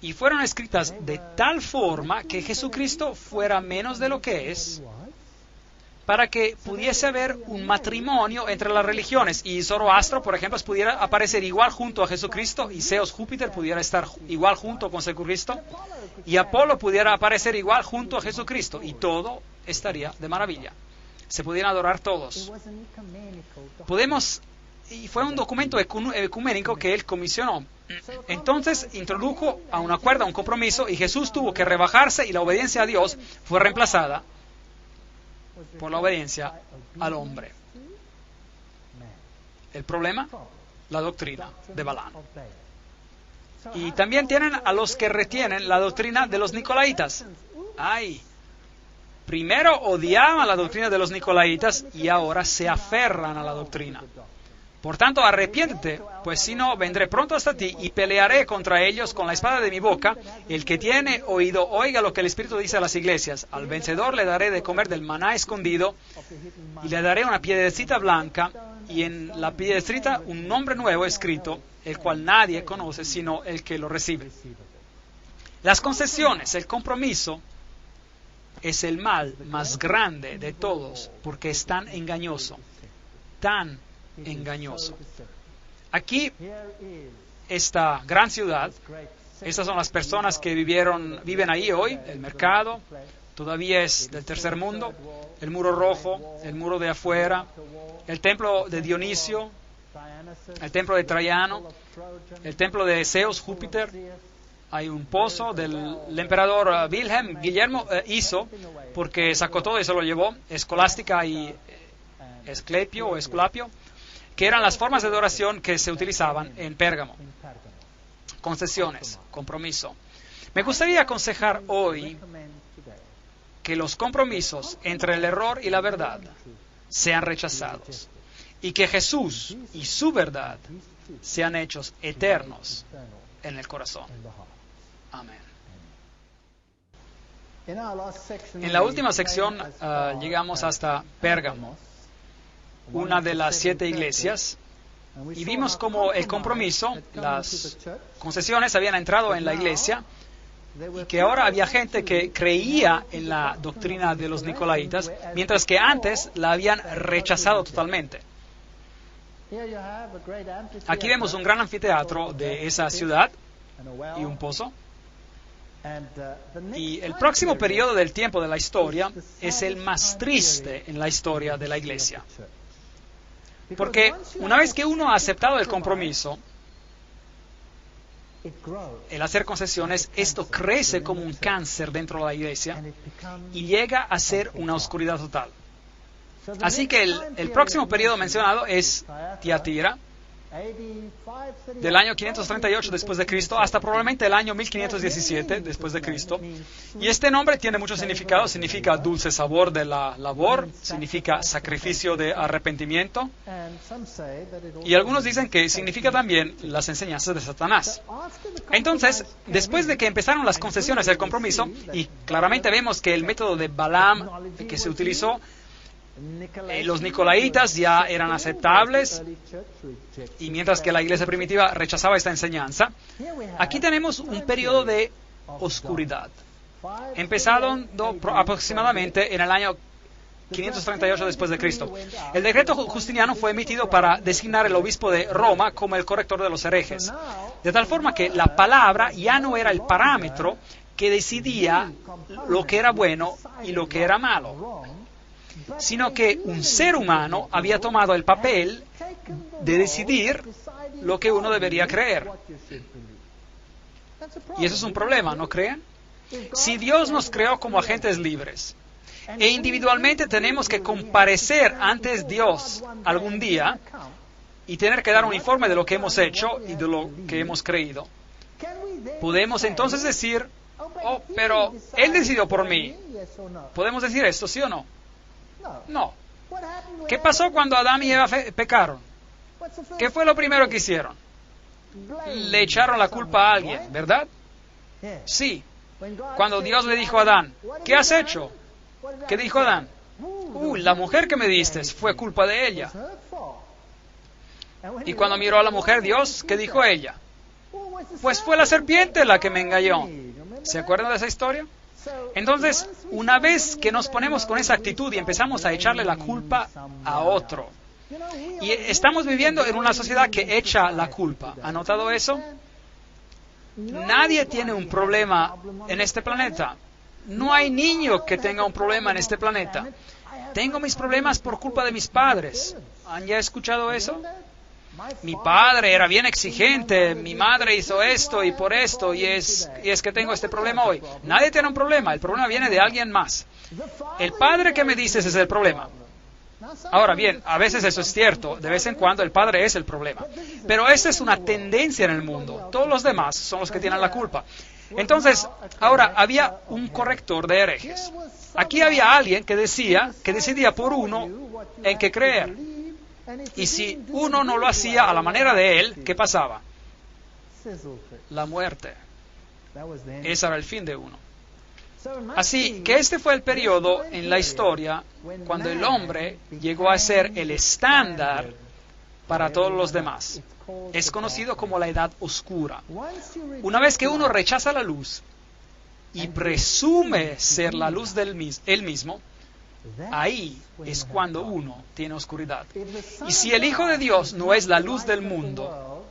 Y fueron escritas de tal forma que Jesucristo fuera menos de lo que es para que pudiese haber un matrimonio entre las religiones y Zoroastro, por ejemplo, pudiera aparecer igual junto a Jesucristo y Zeus Júpiter pudiera estar igual junto con Jesucristo y Apolo pudiera aparecer igual junto a Jesucristo y todo estaría de maravilla. Se pudieran adorar todos. Y fue un documento ecuménico que él comisionó. Entonces introdujo a un acuerdo, a un compromiso, y Jesús tuvo que rebajarse y la obediencia a Dios fue reemplazada por la obediencia al hombre. El problema, la doctrina de Balaam. Y también tienen a los que retienen la doctrina de los nicolaitas. Primero odiaban la doctrina de los nicolaitas y ahora se aferran a la doctrina. Por tanto, arrepiéntete, pues si no, vendré pronto hasta ti y pelearé contra ellos con la espada de mi boca. El que tiene oído, oiga lo que el Espíritu dice a las iglesias. Al vencedor le daré de comer del maná escondido y le daré una piedrecita blanca y en la piedrecita un nombre nuevo escrito, el cual nadie conoce sino el que lo recibe. Las concesiones, el compromiso, es el mal más grande de todos porque es tan engañoso, tan engañoso. Aquí, esta gran ciudad, estas son las personas que viven ahí hoy, el mercado, todavía es del tercer mundo, el muro rojo, el muro de afuera, el templo de Dionisio, el templo de Traiano, el templo de Zeus, Júpiter. Hay un pozo del emperador Guillermo hizo, porque sacó todo y se lo llevó, Escolástica y Esculapio, que eran las formas de adoración que se utilizaban en Pérgamo. Concesiones, compromiso. Me gustaría aconsejar hoy que los compromisos entre el error y la verdad sean rechazados y que Jesús y su verdad sean hechos eternos en el corazón. Amén. En la última sección llegamos hasta Pérgamo, una de las 7 iglesias, y vimos cómo el compromiso, las concesiones habían entrado en la iglesia y que ahora había gente que creía en la doctrina de los nicolaitas, mientras que antes la habían rechazado totalmente. Aquí vemos un gran anfiteatro de esa ciudad y un pozo. Y el próximo periodo del tiempo de la historia es el más triste en la historia de la iglesia. Porque una vez que uno ha aceptado el compromiso, el hacer concesiones, esto crece como un cáncer dentro de la iglesia y llega a ser una oscuridad total. Así que el próximo periodo mencionado es Tiatira, del año 538 después de Cristo hasta probablemente el año 1517 después de Cristo. Y este nombre tiene mucho significado. Significa dulce sabor de la labor, significa sacrificio de arrepentimiento. Y algunos dicen que significa también las enseñanzas de Satanás. Entonces, después de que empezaron las concesiones del compromiso, y claramente vemos que el método de Balaam que se utilizó, los nicolaitas ya eran aceptables, y mientras que la iglesia primitiva rechazaba esta enseñanza, aquí tenemos un periodo de oscuridad, empezado aproximadamente en el año 538 después de Cristo. El decreto Justiniano fue emitido para designar el obispo de Roma como el corrector de los herejes, de tal forma que la palabra ya no era el parámetro que decidía lo que era bueno y lo que era malo, sino que un ser humano había tomado el papel de decidir lo que uno debería creer. Y eso es un problema, ¿no creen? Si Dios nos creó como agentes libres e individualmente tenemos que comparecer ante Dios algún día y tener que dar un informe de lo que hemos hecho y de lo que hemos creído, podemos entonces decir, oh, pero Él decidió por mí. ¿Podemos decir esto, sí o no? No. ¿Qué pasó cuando Adán y Eva pecaron? ¿Qué fue lo primero que hicieron? Le echaron la culpa a alguien, ¿verdad? Sí. Cuando Dios le dijo a Adán, ¿qué has hecho? ¿Qué dijo Adán? La mujer que me diste, fue culpa de ella. Y cuando miró a la mujer, Dios, ¿qué dijo ella? Pues fue la serpiente la que me engañó. ¿Se acuerdan de esa historia? Entonces, una vez que nos ponemos con esa actitud y empezamos a echarle la culpa a otro, y estamos viviendo en una sociedad que echa la culpa. ¿Ha notado eso? Nadie tiene un problema en este planeta. No hay niño que tenga un problema en este planeta. Tengo mis problemas por culpa de mis padres. ¿Han ya escuchado eso? Mi padre era bien exigente, mi madre hizo esto y por esto, y es que tengo este problema hoy. Nadie tiene un problema, el problema viene de alguien más. El padre que me dices es el problema. Ahora bien, a veces eso es cierto, de vez en cuando el padre es el problema. Pero esa es una tendencia en el mundo, todos los demás son los que tienen la culpa. Entonces, ahora había un corrector de herejes. Aquí había alguien que decidía por uno en qué creer. Y si uno no lo hacía a la manera de él, ¿qué pasaba? La muerte. Ese era el fin de uno. Así que este fue el periodo en la historia cuando el hombre llegó a ser el estándar para todos los demás. Es conocido como la Edad Oscura. Una vez que uno rechaza la luz y presume ser la luz él mismo, ahí es cuando uno tiene oscuridad. Y si el Hijo de Dios no es la luz del mundo,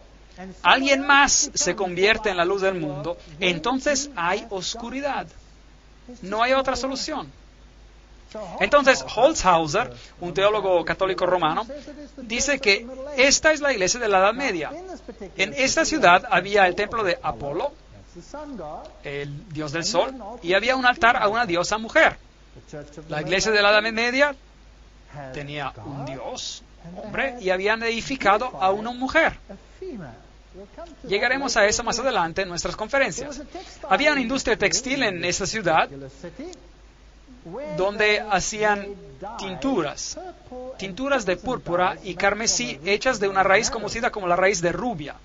alguien más se convierte en la luz del mundo, entonces hay oscuridad. No hay otra solución. Entonces, Holzhauser, un teólogo católico romano, dice que esta es la iglesia de la Edad Media. En esta ciudad había el templo de Apolo, el dios del sol, y había un altar a una diosa mujer. La iglesia de la Edad Media tenía un dios, hombre, y habían edificado a una mujer. Llegaremos a eso más adelante en nuestras conferencias. Había una industria textil en esta ciudad donde hacían tinturas de púrpura y carmesí hechas de una raíz conocida como la raíz de rubia.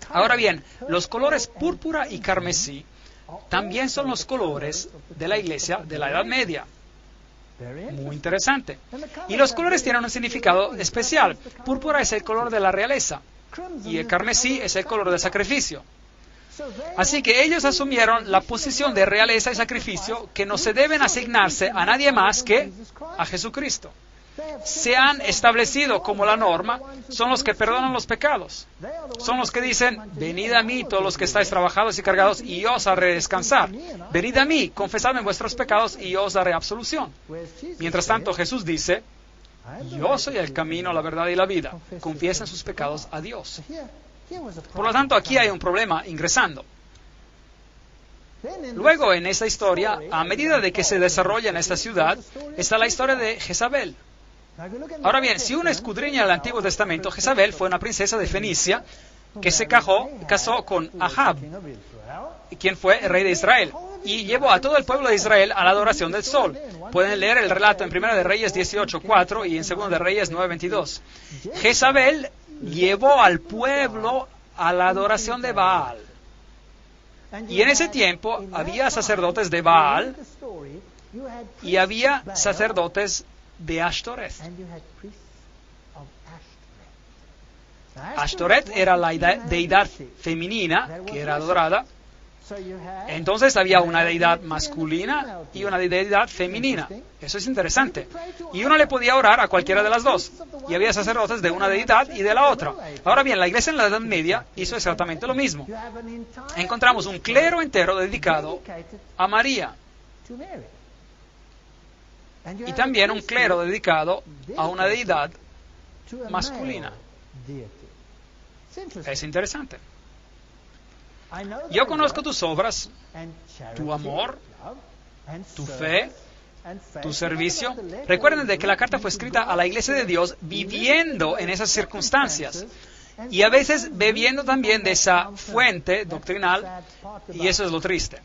Ahora bien, los colores púrpura y carmesí también son los colores de la iglesia de la Edad Media. Muy interesante. Y los colores tienen un significado especial. Púrpura es el color de la realeza y el carmesí es el color del sacrificio. Así que ellos asumieron la posición de realeza y sacrificio que no se deben asignarse a nadie más que a Jesucristo. Se han establecido como la norma, son los que perdonan los pecados. Son los que dicen, venid a mí todos los que estáis trabajados y cargados y yo os haré descansar. Venid a mí, confesadme vuestros pecados y yo os daré absolución. Mientras tanto Jesús dice, yo soy el camino, la verdad y la vida. Confiesen sus pecados a Dios. Por lo tanto, aquí hay un problema ingresando. Luego, en esta historia, a medida de que se desarrolla en esta ciudad, está la historia de Jezabel. Ahora bien, si uno escudriña el Antiguo Testamento, Jezabel fue una princesa de Fenicia que se casó con Ahab, quien fue el rey de Israel, y llevó a todo el pueblo de Israel a la adoración del sol. Pueden leer el relato en 1 de Reyes 18:4 y en 2 de Reyes 9:22. Jezabel llevó al pueblo a la adoración de Baal. Y en ese tiempo había sacerdotes de Baal y había sacerdotes de Ashtoreth. Ashtoreth era la deidad femenina que era adorada. Entonces había una deidad masculina y una deidad femenina. Eso es interesante. Y uno le podía orar a cualquiera de las dos. Y había sacerdotes de una deidad y de la otra. Ahora bien, la iglesia en la Edad Media hizo exactamente lo mismo. Encontramos un clero entero dedicado a María. Y también un clero dedicado a una deidad masculina. Es interesante. Yo conozco tus obras, tu amor, tu fe, tu servicio. Recuerden de que la carta fue escrita a la iglesia de Dios viviendo en esas circunstancias y a veces bebiendo también de esa fuente doctrinal, y eso es lo triste.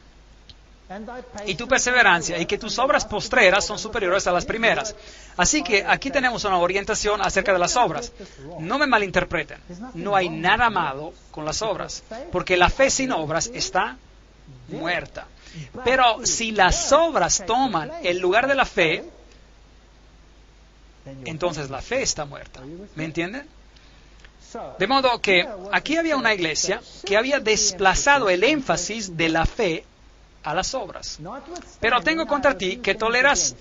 Y tu perseverancia y que tus obras postreras son superiores a las primeras. Así que aquí tenemos una orientación acerca de las obras. No me malinterpreten, no hay nada malo con las obras, porque la fe sin obras está muerta. Pero si las obras toman el lugar de la fe, entonces la fe está muerta. ¿Me entienden? De modo que aquí había una iglesia que había desplazado el énfasis de la fe a las obras. Pero tengo contra ti que toleras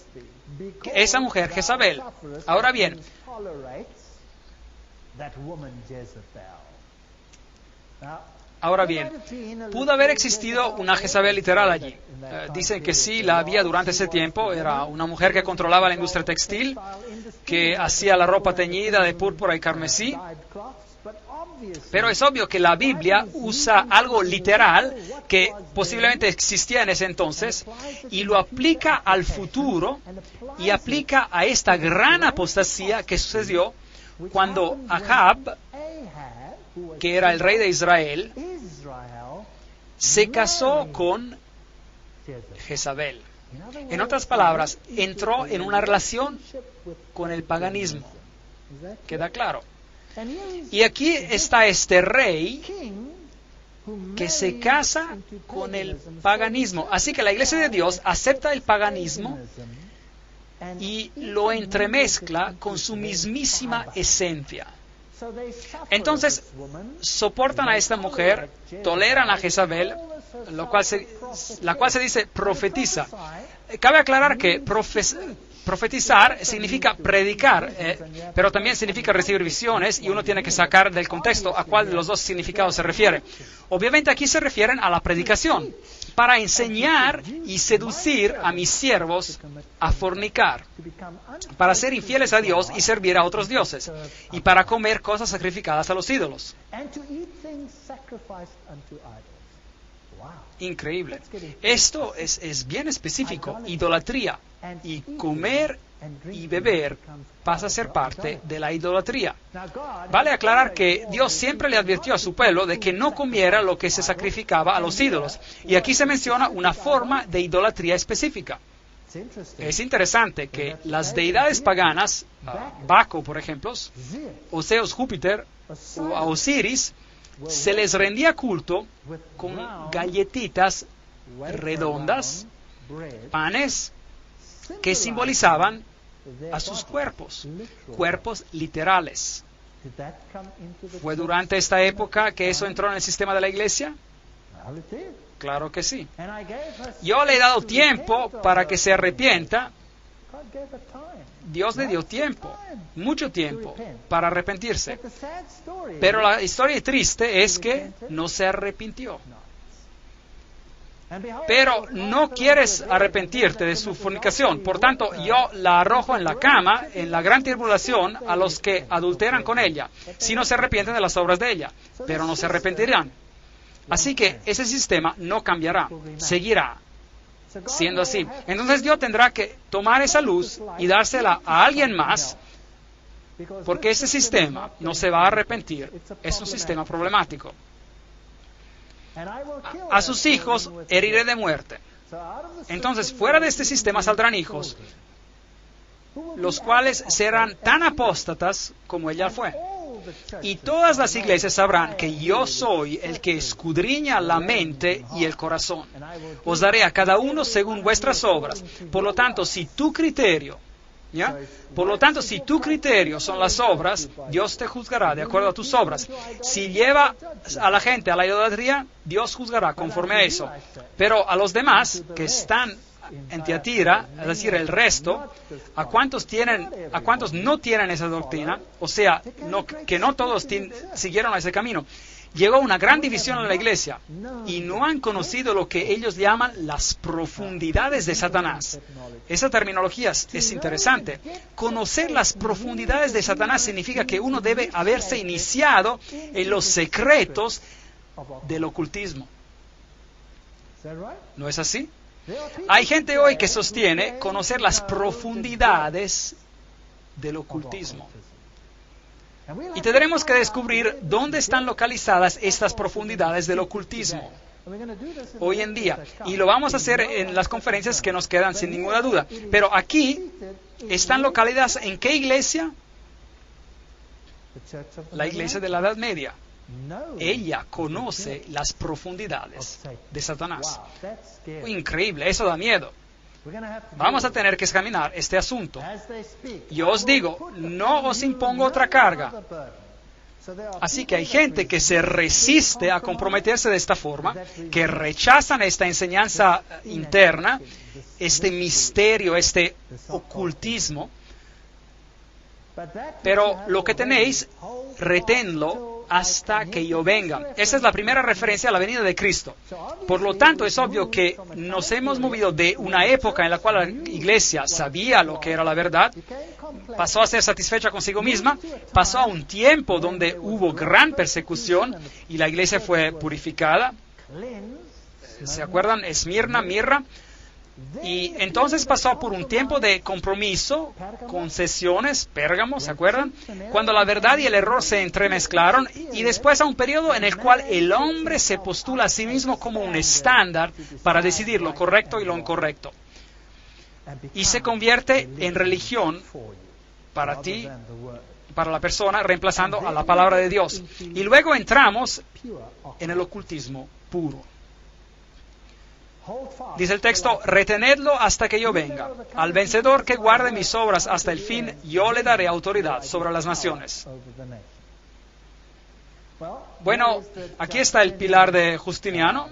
esa mujer Jezabel. Ahora bien, pudo haber existido una Jezabel literal allí. Dicen que sí, la había durante ese tiempo. Era una mujer que controlaba la industria textil, que hacía la ropa teñida de púrpura y carmesí. Pero es obvio que la Biblia usa algo literal que posiblemente existía en ese entonces y lo aplica al futuro y aplica a esta gran apostasía que sucedió cuando Ahab, que era el rey de Israel, se casó con Jezabel. En otras palabras, entró en una relación con el paganismo. ¿Queda claro? Y aquí está este rey que se casa con el paganismo. Así que la Iglesia de Dios acepta el paganismo y lo entremezcla con su mismísima esencia. Entonces, soportan a esta mujer, toleran a Jezabel, la cual se dice profetiza. Cabe aclarar que profetizar significa predicar, pero también significa recibir visiones y uno tiene que sacar del contexto a cuál de los dos significados se refiere. Obviamente aquí se refieren a la predicación, para enseñar y seducir a mis siervos a fornicar, para ser infieles a Dios y servir a otros dioses, y para comer cosas sacrificadas a los ídolos. Increíble. Esto es bien específico, idolatría. Y comer y beber pasa a ser parte de la idolatría. Vale aclarar que Dios siempre le advirtió a su pueblo de que no comiera lo que se sacrificaba a los ídolos. Y aquí se menciona una forma de idolatría específica. Es interesante que las deidades paganas, Baco por ejemplo, o Zeus Júpiter, o a Osiris, se les rendía culto con galletitas redondas, panes, que simbolizaban a sus cuerpos literales. ¿Fue durante esta época que eso entró en el sistema de la iglesia? Claro que sí. Yo le he dado tiempo para que se arrepienta. Dios le dio tiempo, mucho tiempo, para arrepentirse. Pero la historia triste es que no se arrepintió. Pero no quieres arrepentirte de su fornicación. Por tanto, yo la arrojo en la cama, en la gran tribulación, a los que adulteran con ella, si no se arrepienten de las obras de ella. Pero no se arrepentirán. Así que ese sistema no cambiará, seguirá siendo así. Entonces Dios tendrá que tomar esa luz y dársela a alguien más, porque ese sistema no se va a arrepentir. Es un sistema problemático. A sus hijos heriré de muerte. Entonces, fuera de este sistema saldrán hijos, los cuales serán tan apóstatas como ella fue. Y todas las iglesias sabrán que yo soy el que escudriña la mente y el corazón. Os daré a cada uno según vuestras obras. Por lo tanto, si tu criterio son las obras, Dios te juzgará de acuerdo a tus obras. Si lleva a la gente a la idolatría, Dios juzgará conforme a eso. Pero a los demás que están en Tiatira, es decir, el resto, a cuántos no tienen esa doctrina, o sea, que no todos siguieron ese camino, llegó una gran división en la iglesia y no han conocido lo que ellos llaman las profundidades de Satanás. Esa terminología es interesante. Conocer las profundidades de Satanás significa que uno debe haberse iniciado en los secretos del ocultismo. ¿No es así? Hay gente hoy que sostiene conocer las profundidades del ocultismo. Y tendremos que descubrir dónde están localizadas estas profundidades del ocultismo hoy en día. Y lo vamos a hacer en las conferencias que nos quedan, sin ninguna duda. Pero aquí están localizadas ¿en qué iglesia? La iglesia de la Edad Media. Ella conoce las profundidades de Satanás. Increíble, eso da miedo. Vamos a tener que examinar este asunto. Yo os digo, no os impongo otra carga. Así que hay gente que se resiste a comprometerse de esta forma, que rechazan esta enseñanza interna, este misterio, este ocultismo. Pero lo que tenéis, reténlo hasta que yo venga. Esa es la primera referencia a la venida de Cristo. Por lo tanto, es obvio que nos hemos movido de una época en la cual la iglesia sabía lo que era la verdad, pasó a ser satisfecha consigo misma, pasó a un tiempo donde hubo gran persecución y la iglesia fue purificada. ¿Se acuerdan? Esmirna, Mirra. Y entonces pasó por un tiempo de compromiso, concesiones, Pérgamo, ¿se acuerdan? Cuando la verdad y el error se entremezclaron, y después a un periodo en el cual el hombre se postula a sí mismo como un estándar para decidir lo correcto y lo incorrecto. Y se convierte en religión para ti, para la persona, reemplazando a la palabra de Dios. Y luego entramos en el ocultismo puro. Dice el texto, retenedlo hasta que yo venga. Al vencedor que guarde mis obras hasta el fin, yo le daré autoridad sobre las naciones. Bueno, aquí está el pilar de Justiniano.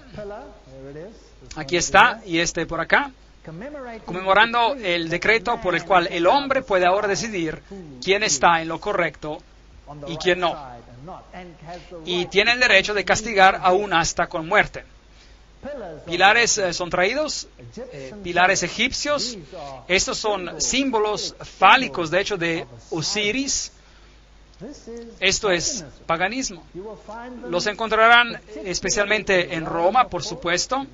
Aquí está, y este por acá, conmemorando el decreto por el cual el hombre puede ahora decidir quién está en lo correcto y quién no. Y tiene el derecho de castigar aún hasta con muerte. Pilares son traídos, pilares egipcios. Estos son símbolos fálicos, de hecho, de Osiris. Esto es paganismo. Los encontrarán especialmente en Roma, por supuesto.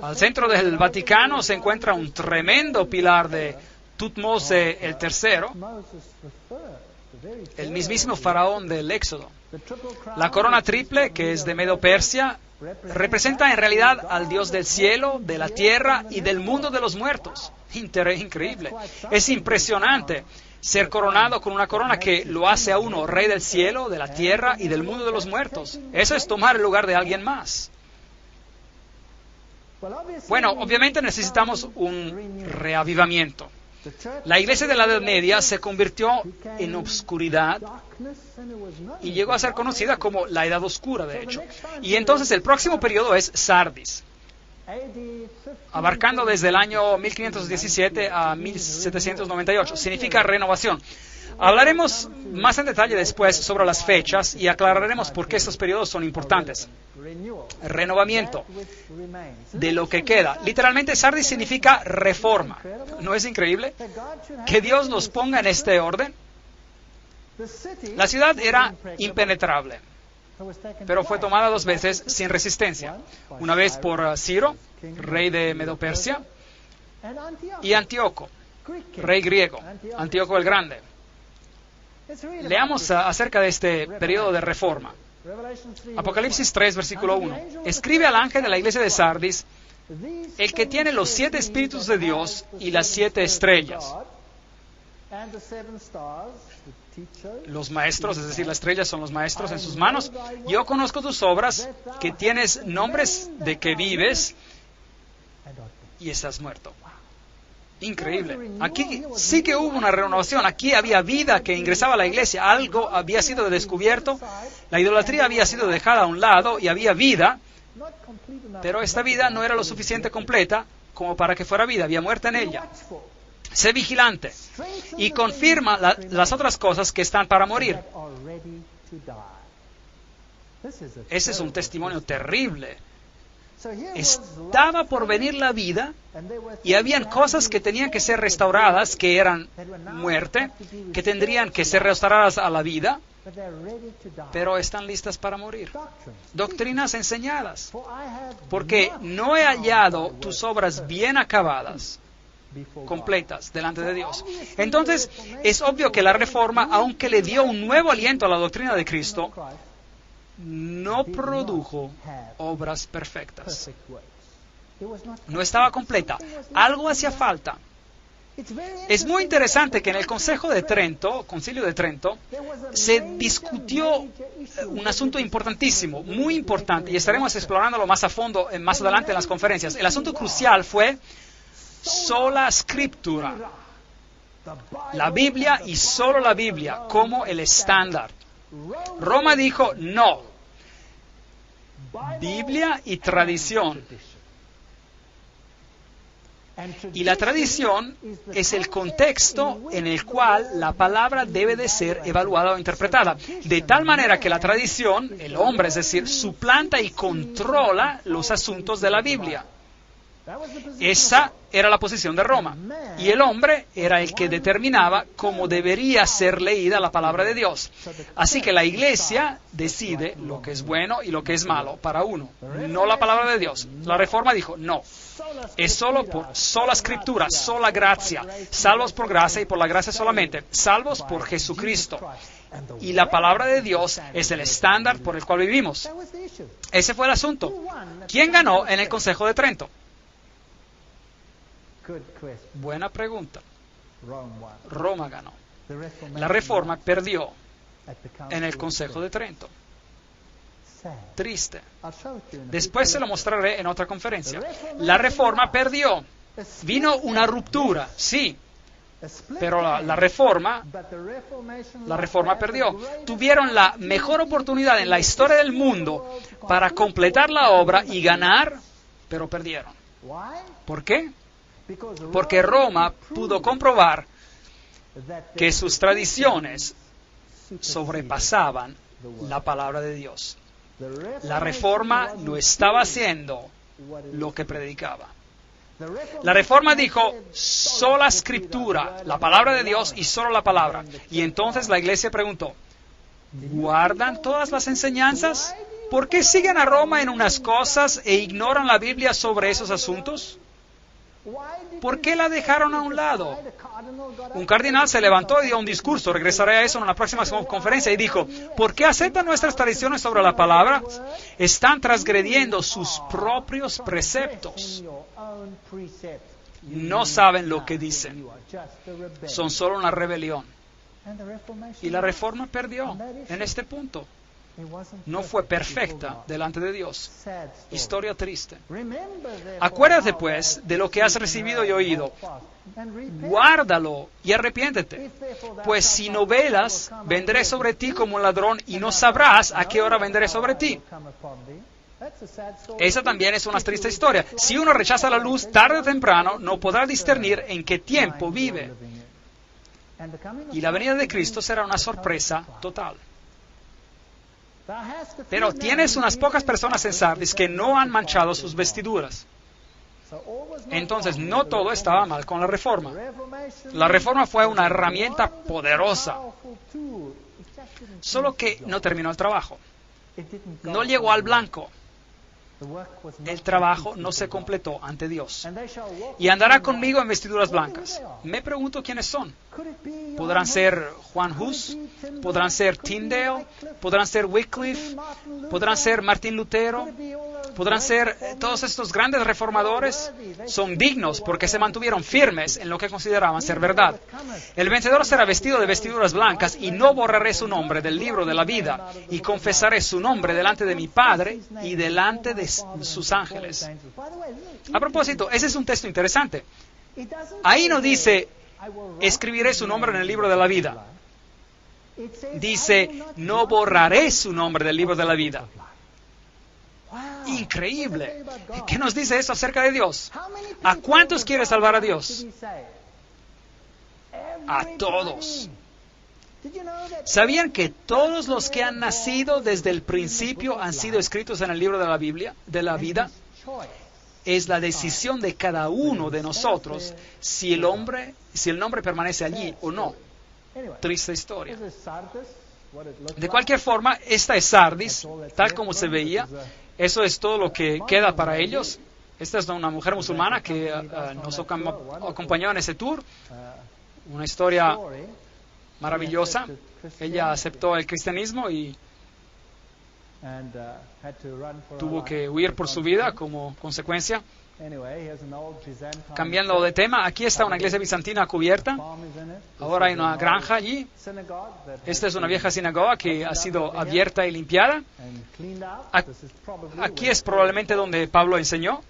Al centro del Vaticano se encuentra un tremendo pilar de Tutmose el III, el mismísimo faraón del Éxodo. La corona triple, que es de Medo-Persia, representa en realidad al Dios del cielo, de la tierra y del mundo de los muertos. Increíble. Es impresionante ser coronado con una corona que lo hace a uno rey del cielo, de la tierra y del mundo de los muertos. Eso es tomar el lugar de alguien más. Bueno, obviamente necesitamos un reavivamiento. La iglesia de la Edad Media se convirtió en obscuridad y llegó a ser conocida como la Edad Oscura, de hecho. Y entonces el próximo periodo es Sardis, abarcando desde el año 1517 a 1798. Significa renovación. Hablaremos más en detalle después sobre las fechas y aclararemos por qué estos periodos son importantes. Renovamiento de lo que queda. Literalmente, Sardis significa reforma. ¿No es increíble? Que Dios los ponga en este orden. La ciudad era impenetrable, pero fue tomada 2 veces sin resistencia. Una vez por Ciro, rey de Medo-Persia, y Antíoco, rey griego, Antíoco el Grande. Leamos acerca de este periodo de reforma. Apocalipsis 3, versículo 1. Escribe al ángel de la iglesia de Sardis, el que tiene los 7 espíritus de Dios y las 7 estrellas. Los maestros, es decir, las estrellas son los maestros en sus manos. Yo conozco tus obras, que tienes nombres de que vives y estás muerto. Increíble. Aquí sí que hubo una renovación. Aquí había vida que ingresaba a la iglesia. Algo había sido descubierto. La idolatría había sido dejada a un lado y había vida. Pero esta vida no era lo suficiente completa como para que fuera vida. Había muerte en ella. Sé vigilante y confirma las otras cosas que están para morir. Ese es un testimonio terrible. Estaba por venir la vida y habían cosas que tenían que ser restauradas, que eran muerte, que tendrían que ser restauradas a la vida, pero están listas para morir. Doctrinas enseñadas, porque no he hallado tus obras bien acabadas, completas, delante de Dios. Entonces, es obvio que la Reforma, aunque le dio un nuevo aliento a la doctrina de Cristo, no produjo obras perfectas. No estaba completa. Algo hacía falta. Es muy interesante que en el Concilio de Trento, se discutió un asunto importantísimo, muy importante, y estaremos explorándolo más a fondo más adelante en las conferencias. El asunto crucial fue sola Scriptura, la Biblia y solo la Biblia como el estándar. Roma dijo no. Biblia y tradición. Y la tradición es el contexto en el cual la palabra debe de ser evaluada o interpretada. De tal manera que la tradición, el hombre, es decir, suplanta y controla los asuntos de la Biblia. Esa era la posición de Roma. Y el hombre era el que determinaba cómo debería ser leída la palabra de Dios. Así que la iglesia decide lo que es bueno y lo que es malo para uno, no la palabra de Dios. La Reforma dijo, no, es solo por sola escritura, sola gracia, salvos por gracia y por la gracia solamente, salvos por Jesucristo. Y la palabra de Dios es el estándar por el cual vivimos. Ese fue el asunto. ¿Quién ganó en el Consejo de Trento? Buena pregunta. Roma ganó. La Reforma perdió en el Consejo de Trento. Triste. Después se lo mostraré en otra conferencia. La Reforma perdió. Vino una ruptura, sí, pero la Reforma perdió. Tuvieron la mejor oportunidad en la historia del mundo para completar la obra y ganar, pero perdieron. ¿Por qué? Porque Roma pudo comprobar que sus tradiciones sobrepasaban la palabra de Dios. La Reforma no estaba haciendo lo que predicaba. La Reforma dijo, sola escritura, la palabra de Dios y solo la palabra. Y entonces la iglesia preguntó, ¿guardan todas las enseñanzas? ¿Por qué siguen a Roma en unas cosas e ignoran la Biblia sobre esos asuntos? ¿Por qué la dejaron a un lado? Un cardenal se levantó y dio un discurso, regresaré a eso en la próxima conferencia, y dijo, ¿por qué aceptan nuestras tradiciones sobre la palabra? Están transgrediendo sus propios preceptos. No saben lo que dicen. Son solo una rebelión. Y la Reforma perdió en este punto. No fue perfecta delante de Dios. Historia triste. Acuérdate, pues, de lo que has recibido y oído. Guárdalo y arrepiéntete. Pues si no velas, vendré sobre ti como un ladrón y no sabrás a qué hora vendré sobre ti. Esa también es una triste historia. Si uno rechaza la luz, tarde o temprano, no podrá discernir en qué tiempo vive. Y la venida de Cristo será una sorpresa total. Pero tienes unas pocas personas en Sardis que no han manchado sus vestiduras. Entonces, no todo estaba mal con la Reforma. La Reforma fue una herramienta poderosa. Solo que no terminó el trabajo. No llegó al blanco. El trabajo no se completó ante Dios. Y andará conmigo en vestiduras blancas. Me pregunto quiénes son. ¿Podrán ser Juan Hus? ¿Podrán ser Tyndale? ¿Podrán ser Wycliffe? ¿Podrán ser Martín Lutero? ¿Podrán ser todos estos grandes reformadores? Son dignos porque se mantuvieron firmes en lo que consideraban ser verdad. El vencedor será vestido de vestiduras blancas y no borraré su nombre del libro de la vida y confesaré su nombre delante de mi Padre y delante de sus ángeles. A propósito, ese es un texto interesante. Ahí no dice, escribiré su nombre en el libro de la vida. Dice, no borraré su nombre del libro de la vida. Increíble. ¿Qué nos dice eso acerca de Dios? ¿A cuántos quiere salvar a Dios? A todos. ¿Sabían que todos los que han nacido desde el principio han sido escritos en el libro de la Biblia, de la vida? Es la decisión de cada uno de nosotros si el nombre permanece allí o no. Triste historia. De cualquier forma, esta es Sardis, tal como se veía. Eso es todo lo que queda para ellos. Esta es una mujer musulmana que nos acompañó en ese tour. Una historia maravillosa. Ella aceptó el cristianismo y tuvo que huir por su vida como consecuencia. Cambiando de tema, aquí está una iglesia bizantina cubierta. Ahora hay una granja allí. Esta es una vieja sinagoga que ha sido abierta y limpiada. Aquí es probablemente donde Pablo enseñó.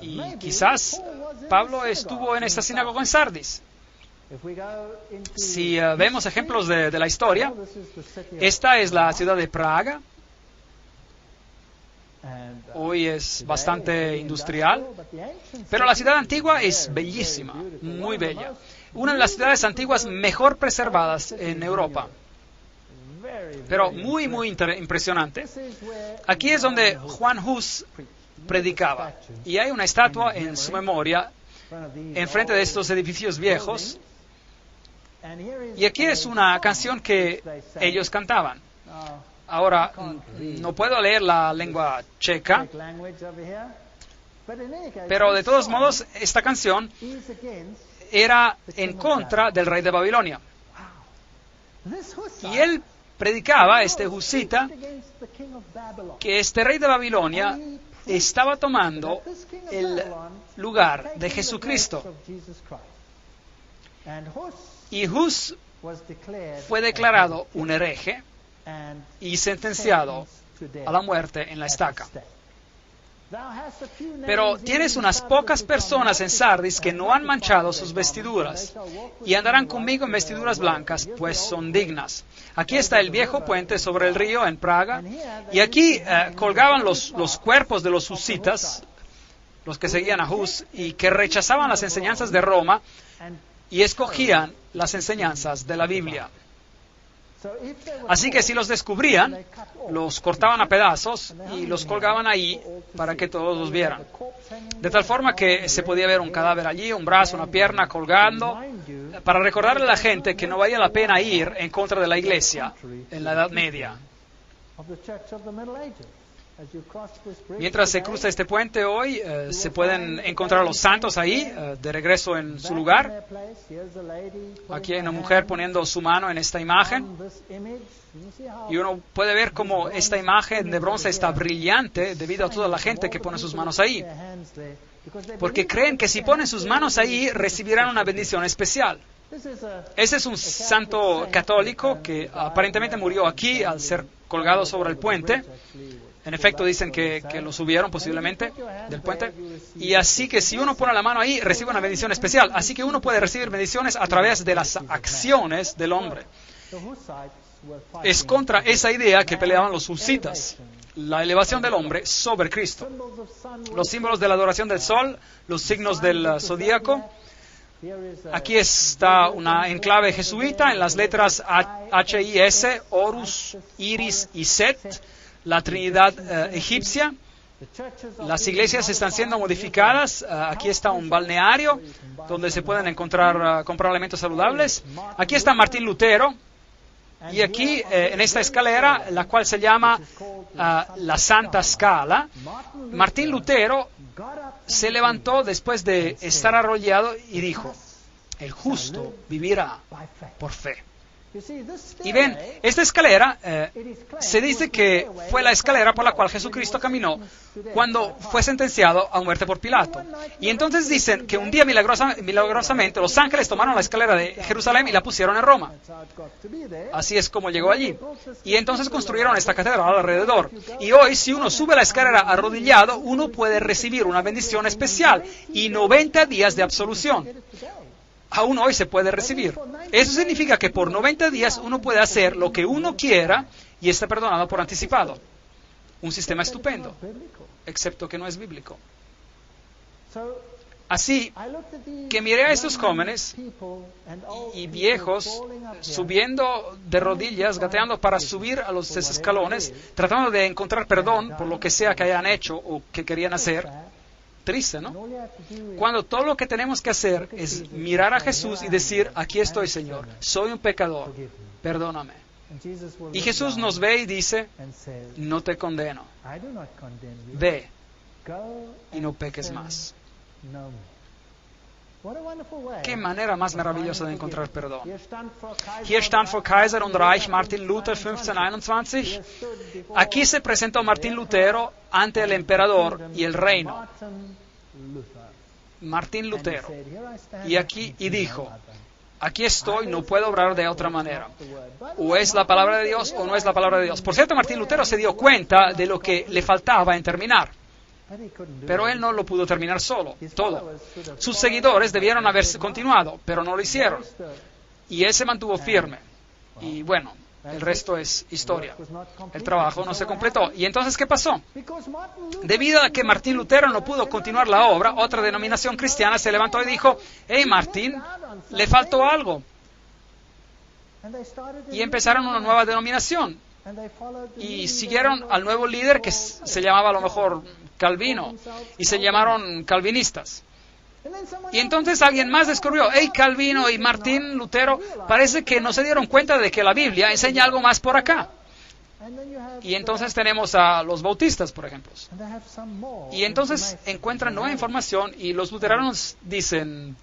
Y quizás Pablo estuvo en esta sinagoga en Sardis. Si vemos ejemplos de la historia, esta es la ciudad de Praga. Hoy es bastante industrial, pero la ciudad antigua es bellísima, muy bella. Una de las ciudades antiguas mejor preservadas en Europa, pero muy, muy impresionante. Aquí es donde Juan Hus predicaba, y hay una estatua en su memoria enfrente de estos edificios viejos, y aquí es una canción que ellos cantaban. Ahora, no puedo leer la lengua checa, pero de todos modos, esta canción era en contra del rey de Babilonia. Y él predicaba, este husita, que este rey de Babilonia estaba tomando el lugar de Jesucristo. Y Hus fue declarado un hereje y sentenciado a la muerte en la estaca. Pero tienes unas pocas personas en Sardis que no han manchado sus vestiduras y andarán conmigo en vestiduras blancas, pues son dignas. Aquí está el viejo puente sobre el río en Praga, y aquí colgaban los cuerpos de los husitas, los que seguían a Hus y que rechazaban las enseñanzas de Roma y escogían las enseñanzas de la Biblia. Así que si los descubrían, los cortaban a pedazos y los colgaban ahí para que todos los vieran. De tal forma que se podía ver un cadáver allí, un brazo, una pierna colgando, para recordarle a la gente que no valía la pena ir en contra de la iglesia en la Edad Media. Mientras se cruza este puente hoy, se pueden encontrar los santos ahí, de regreso en su lugar. Aquí hay una mujer poniendo su mano en esta imagen. Y uno puede ver cómo esta imagen de bronce está brillante debido a toda la gente que pone sus manos ahí. Porque creen que si ponen sus manos ahí, recibirán una bendición especial. Ese es un santo católico que aparentemente murió aquí al ser colgado sobre el puente. En efecto, dicen que lo subieron posiblemente del puente. Y así que si uno pone la mano ahí, recibe una bendición especial. Así que uno puede recibir bendiciones a través de las acciones del hombre. Es contra esa idea que peleaban los husitas, la elevación del hombre sobre Cristo. Los símbolos de la adoración del sol, los signos del zodíaco. Aquí está una enclave jesuita en las letras H-I-S, Horus, Iris y Set. La Trinidad egipcia. Las iglesias están siendo modificadas. Aquí está un balneario donde se pueden comprar alimentos saludables. Aquí está Martín Lutero. Y aquí, en esta escalera, la cual se llama la Santa Scala, Martín Lutero se levantó después de estar arrollado y dijo: el justo vivirá por fe. Y ven, esta escalera se dice que fue la escalera por la cual Jesucristo caminó cuando fue sentenciado a muerte por Pilato. Y entonces dicen que un día milagrosamente los ángeles tomaron la escalera de Jerusalén y la pusieron en Roma. Así es como llegó allí. Y entonces construyeron esta catedral alrededor. Y hoy, si uno sube la escalera arrodillado, uno puede recibir una bendición especial y 90 días de absolución. Aún hoy se puede recibir. Eso significa que por 90 días uno puede hacer lo que uno quiera y está perdonado por anticipado. Un sistema estupendo, excepto que no es bíblico. Así que miré a estos jóvenes y viejos subiendo de rodillas, gateando para subir a los escalones, tratando de encontrar perdón por lo que sea que hayan hecho o que querían hacer. Triste, ¿no? Cuando todo lo que tenemos que hacer es mirar a Jesús y decir: aquí estoy, Señor, soy un pecador, perdóname. Y Jesús nos ve y dice: no te condeno, ve y no peques más. Qué manera más maravillosa de encontrar perdón. Hier stand vor Kaiser und Reich Martin Luther 1521. Aquí se presentó Martín Lutero ante el emperador y el reino. Martín Lutero. Y dijo: aquí estoy, no puedo obrar de otra manera. O es la palabra de Dios o no es la palabra de Dios. Por cierto, Martín Lutero se dio cuenta de lo que le faltaba en terminar. Pero él no lo pudo terminar solo, todo. Sus seguidores debieron haber continuado, pero no lo hicieron. Y él se mantuvo firme. Y bueno, el resto es historia. El trabajo no se completó. ¿Y entonces qué pasó? Debido a que Martín Lutero no pudo continuar la obra, otra denominación cristiana se levantó y dijo, hey Martín, le faltó algo. Y empezaron una nueva denominación. Y siguieron al nuevo líder que se llamaba a lo mejor Calvino. Y se llamaron calvinistas. Y entonces alguien más descubrió, hey, Calvino y Martín Lutero, parece que no se dieron cuenta de que la Biblia enseña algo más por acá. Y entonces tenemos a los bautistas, por ejemplo. Y entonces encuentran nueva información y los luteranos dicen,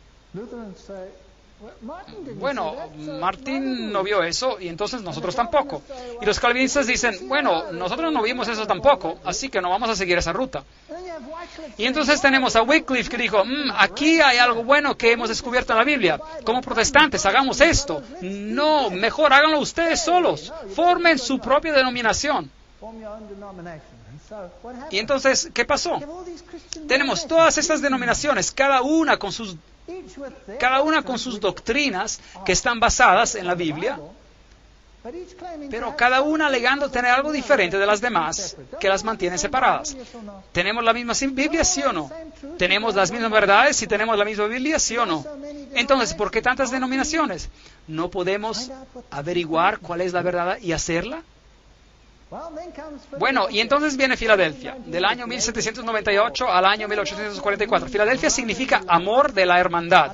bueno, Martín no vio eso y entonces nosotros tampoco. Y los calvinistas dicen, bueno, nosotros no vimos eso tampoco, así que no vamos a seguir esa ruta. Y entonces tenemos a Wycliffe que dijo, aquí hay algo bueno que hemos descubierto en la Biblia. Como protestantes, hagamos esto. No, mejor háganlo ustedes solos. Formen su propia denominación. Y entonces, ¿qué pasó? Tenemos todas estas denominaciones, cada una con sus doctrinas que están basadas en la Biblia, pero cada una alegando tener algo diferente de las demás que las mantiene separadas. ¿Tenemos la misma Biblia, sí o no? ¿Tenemos las mismas verdades y tenemos la misma Biblia, sí o no? Entonces, ¿por qué tantas denominaciones? ¿No podemos averiguar cuál es la verdad y hacerla? Bueno, y entonces viene Filadelfia, del año 1798 al año 1844. Filadelfia significa amor de la hermandad.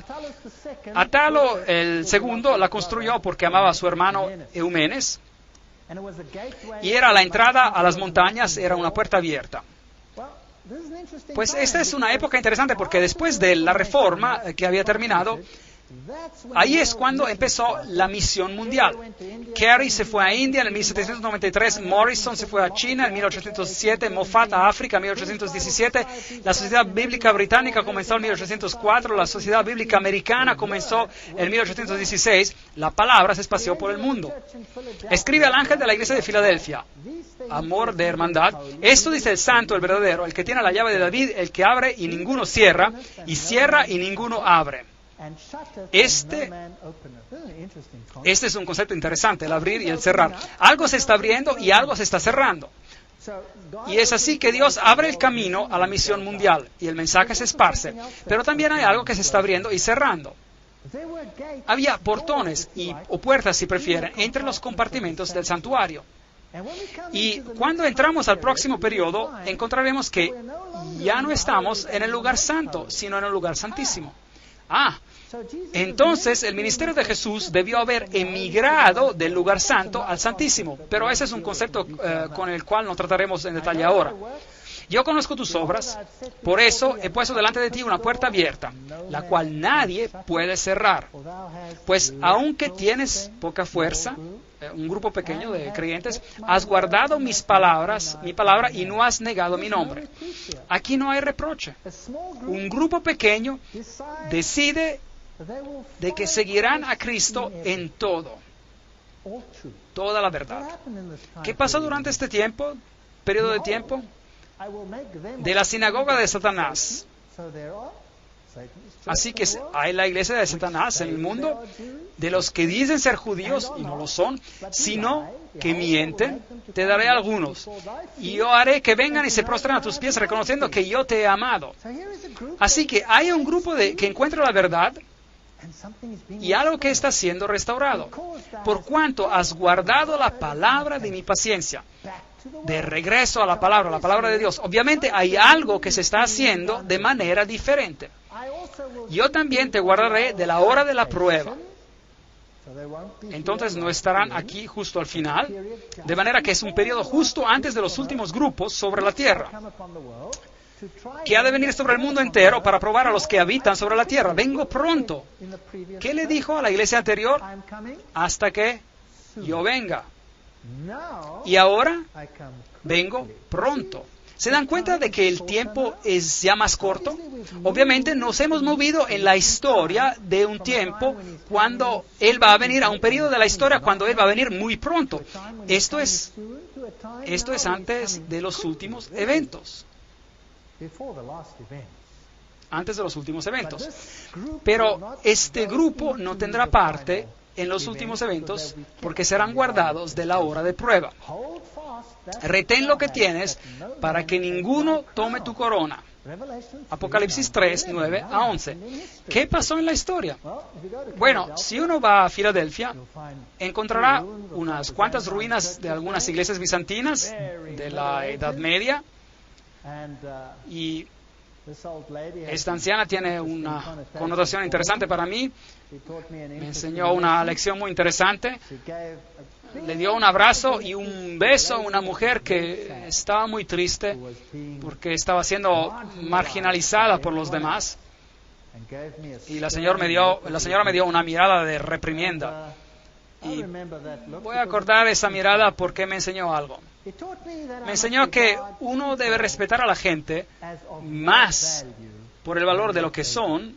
Atalo el segundo la construyó porque amaba a su hermano Eumenes y era la entrada a las montañas, era una puerta abierta. Pues esta es una época interesante porque después de la reforma que había terminado, ahí es cuando empezó la misión mundial. Carey se fue a India en el 1793, Morrison se fue a China en 1807, Moffat a África en 1817, la Sociedad Bíblica Británica comenzó en 1804, la Sociedad Bíblica Americana comenzó en 1816, la palabra se esparció por el mundo. Escribe al ángel de la iglesia de Filadelfia, amor de hermandad, esto dice el santo, el verdadero, el que tiene la llave de David, el que abre y ninguno cierra, y cierra y ninguno abre. Este es un concepto interesante, el abrir y el cerrar. Algo se está abriendo y algo se está cerrando. Y es así que Dios abre el camino a la misión mundial y el mensaje se esparce. Pero también hay algo que se está abriendo y cerrando. Había portones o puertas, si prefieren, entre los compartimentos del santuario. Y cuando entramos al próximo periodo, encontraremos que ya no estamos en el lugar santo, sino en el lugar santísimo. Entonces el ministerio de Jesús debió haber emigrado del lugar santo al santísimo, pero ese es un concepto con el cual no trataremos en detalle ahora. Yo conozco tus obras, por eso he puesto delante de ti una puerta abierta, la cual nadie puede cerrar. Pues aunque tienes poca fuerza, un grupo pequeño de creyentes, has guardado mi palabra y no has negado mi nombre. Aquí no hay reproche. Un grupo pequeño decide de que seguirán a Cristo en todo, toda la verdad. ¿Qué pasó durante este periodo de tiempo? De la sinagoga de Satanás. Así que hay la iglesia de Satanás en el mundo, de los que dicen ser judíos y no lo son, sino que mienten. Te daré algunos, y yo haré que vengan y se prostren a tus pies reconociendo que yo te he amado. Así que hay un grupo que encuentra la verdad y algo que está siendo restaurado, por cuanto has guardado la palabra de mi paciencia. De regreso a la palabra de Dios. Obviamente hay algo que se está haciendo de manera diferente. Yo también te guardaré de la hora de la prueba. Entonces no estarán aquí justo al final, de manera que es un periodo justo antes de los últimos grupos sobre la tierra, que ha de venir sobre el mundo entero para probar a los que habitan sobre la tierra. Vengo pronto. ¿Qué le dijo a la iglesia anterior? Hasta que yo venga. Y ahora vengo pronto. ¿Se dan cuenta de que el tiempo es ya más corto? Obviamente nos hemos movido en la historia de un tiempo cuando Él va a venir, a un periodo de la historia cuando Él va a venir muy pronto. Esto es antes de los últimos eventos. antes de los últimos eventos. Pero este grupo no tendrá parte en los últimos eventos porque serán guardados de la hora de prueba. Retén lo que tienes para que ninguno tome tu corona. Apocalipsis 3, 9 a 11. ¿Qué pasó en la historia? Bueno, si uno va a Filadelfia, encontrará unas cuantas ruinas de algunas iglesias bizantinas de la Edad Media, y esta anciana tiene una connotación interesante para mí. Me enseñó una lección muy interesante. Le dio un abrazo y un beso a una mujer que estaba muy triste porque estaba siendo marginalizada por los demás. Y la señora me dio una mirada de reprimienda. Y voy a acordar esa mirada porque me enseñó algo. Me enseñó que uno debe respetar a la gente más por el valor de lo que son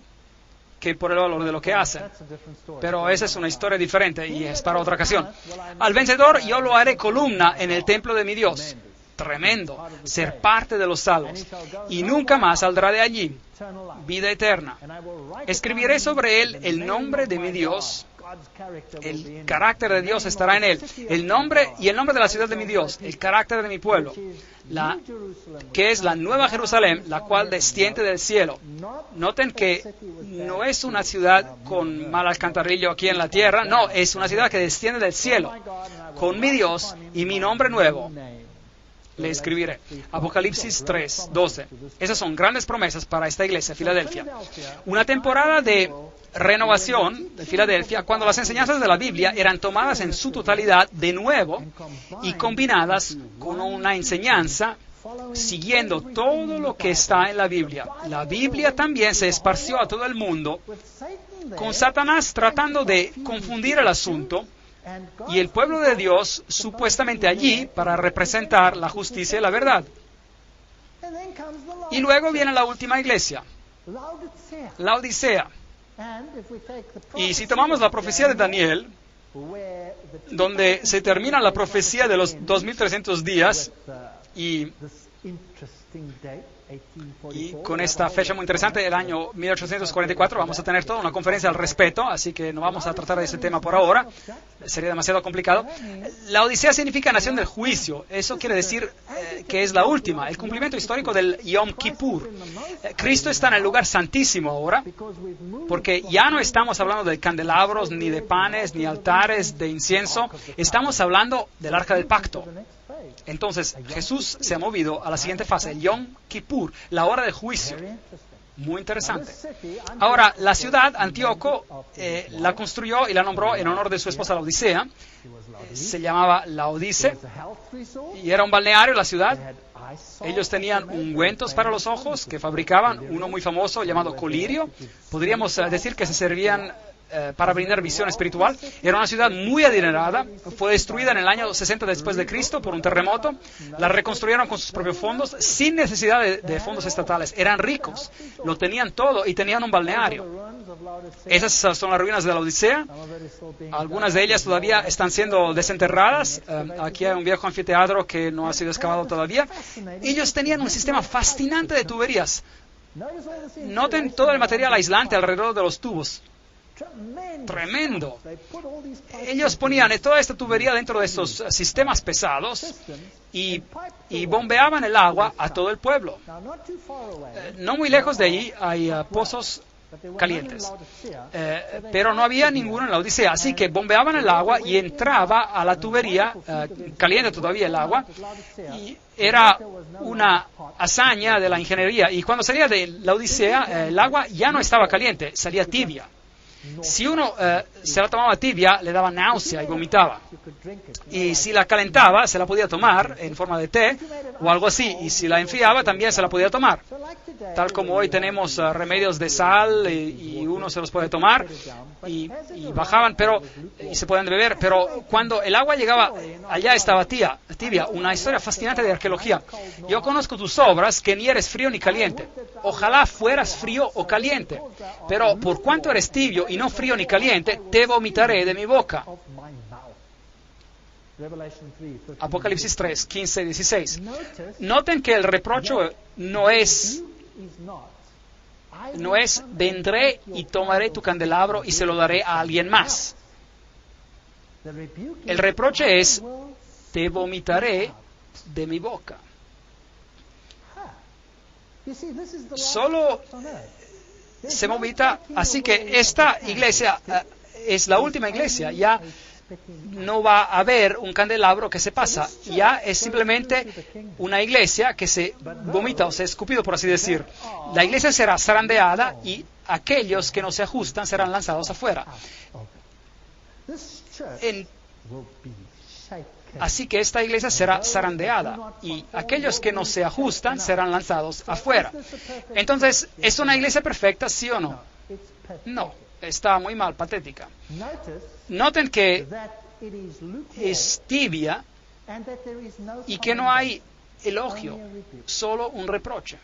que por el valor de lo que hacen. Pero esa es una historia diferente y es para otra ocasión. Al vencedor yo lo haré columna en el templo de mi Dios. Tremendo, ser parte de los salvos. Y nunca más saldrá de allí. Vida eterna. Escribiré sobre él el nombre de mi Dios. El carácter de Dios estará en él. El nombre y el nombre de la ciudad de mi Dios. El carácter de mi pueblo. Que es la nueva Jerusalén, la cual desciende del cielo. Noten que no es una ciudad con mal alcantarillo aquí en la tierra. No, es una ciudad que desciende del cielo. Con mi Dios y mi nombre nuevo le escribiré. Apocalipsis 3, 12. Esas son grandes promesas para esta iglesia, Filadelfia. Una temporada de renovación de Filadelfia, cuando las enseñanzas de la Biblia eran tomadas en su totalidad de nuevo y combinadas con una enseñanza siguiendo todo lo que está en la Biblia. La Biblia también se esparció a todo el mundo, con Satanás tratando de confundir el asunto, y el pueblo de Dios supuestamente allí para representar la justicia y la verdad. Y luego viene la última iglesia, la Odisea. Y si tomamos la profecía de Daniel, donde se termina la profecía de los 2300 días, y con esta fecha muy interesante, el año 1844, vamos a tener toda una conferencia al respecto, así que no vamos a tratar de ese tema por ahora, sería demasiado complicado. La Odisea significa nación del juicio, eso quiere decir que es la última, el cumplimiento histórico del Yom Kippur. Cristo está en el lugar santísimo ahora, porque ya no estamos hablando de candelabros, ni de panes, ni altares de incienso, estamos hablando del Arca del Pacto. Entonces, Jesús se ha movido a la siguiente fase, el Yom Kippur, la hora del juicio. Muy interesante. Ahora, la ciudad, Antíoco, la construyó y la nombró en honor de su esposa la Odisea. Se llamaba Laodice y era un balneario la ciudad. Ellos tenían ungüentos para los ojos que fabricaban, uno muy famoso llamado colirio. Podríamos decir que se servían para brindar visión espiritual. Era una ciudad muy adinerada, fue destruida en el año 60 después de Cristo por un terremoto, la reconstruyeron con sus propios fondos, sin necesidad de fondos estatales. Eran ricos, lo tenían todo y tenían un balneario. Esas son las ruinas de la Odisea, algunas de ellas todavía están siendo desenterradas. Aquí hay un viejo anfiteatro que no ha sido excavado todavía. Ellos tenían un sistema fascinante de tuberías. Noten todo el material aislante alrededor de los tubos. Tremendo. Ellos ponían toda esta tubería dentro de estos sistemas pesados y bombeaban el agua a todo el pueblo. No muy lejos de ahí hay pozos calientes, pero no había ninguno en la Odisea, así que bombeaban el agua y entraba a la tubería, caliente todavía el agua, y era una hazaña de la ingeniería. Y cuando salía de la Odisea, el agua ya no estaba caliente, salía tibia. Si uno se la tomaba tibia, le daba náusea y vomitaba. Y si la calentaba, se la podía tomar en forma de té o algo así. Y si la enfriaba, también se la podía tomar. Tal como hoy tenemos remedios de sal y uno se los puede tomar y bajaban, y se pueden beber. Pero cuando el agua llegaba, allá estaba tibia. Una historia fascinante de arqueología. Yo conozco tus obras, que ni eres frío ni caliente. Ojalá fueras frío o caliente. Pero por cuanto eres tibio y no frío ni caliente, te vomitaré de mi boca. Apocalipsis 3, 15 y 16. Noten que el reproche no es vendré y tomaré tu candelabro y se lo daré a alguien más. El reproche es te vomitaré de mi boca. Solo se vomita, así que esta iglesia es la última iglesia, ya no va a haber un candelabro que se pasa, ya es simplemente una iglesia que se vomita o se escupido, por así decir. La iglesia será zarandeada y aquellos que no se ajustan serán lanzados afuera. Así que esta iglesia será zarandeada y aquellos que no se ajustan serán lanzados afuera. Entonces, ¿es una iglesia perfecta, sí o no? No, está muy mal, patética. Noten que es tibia y que no hay elogio, solo un reproche.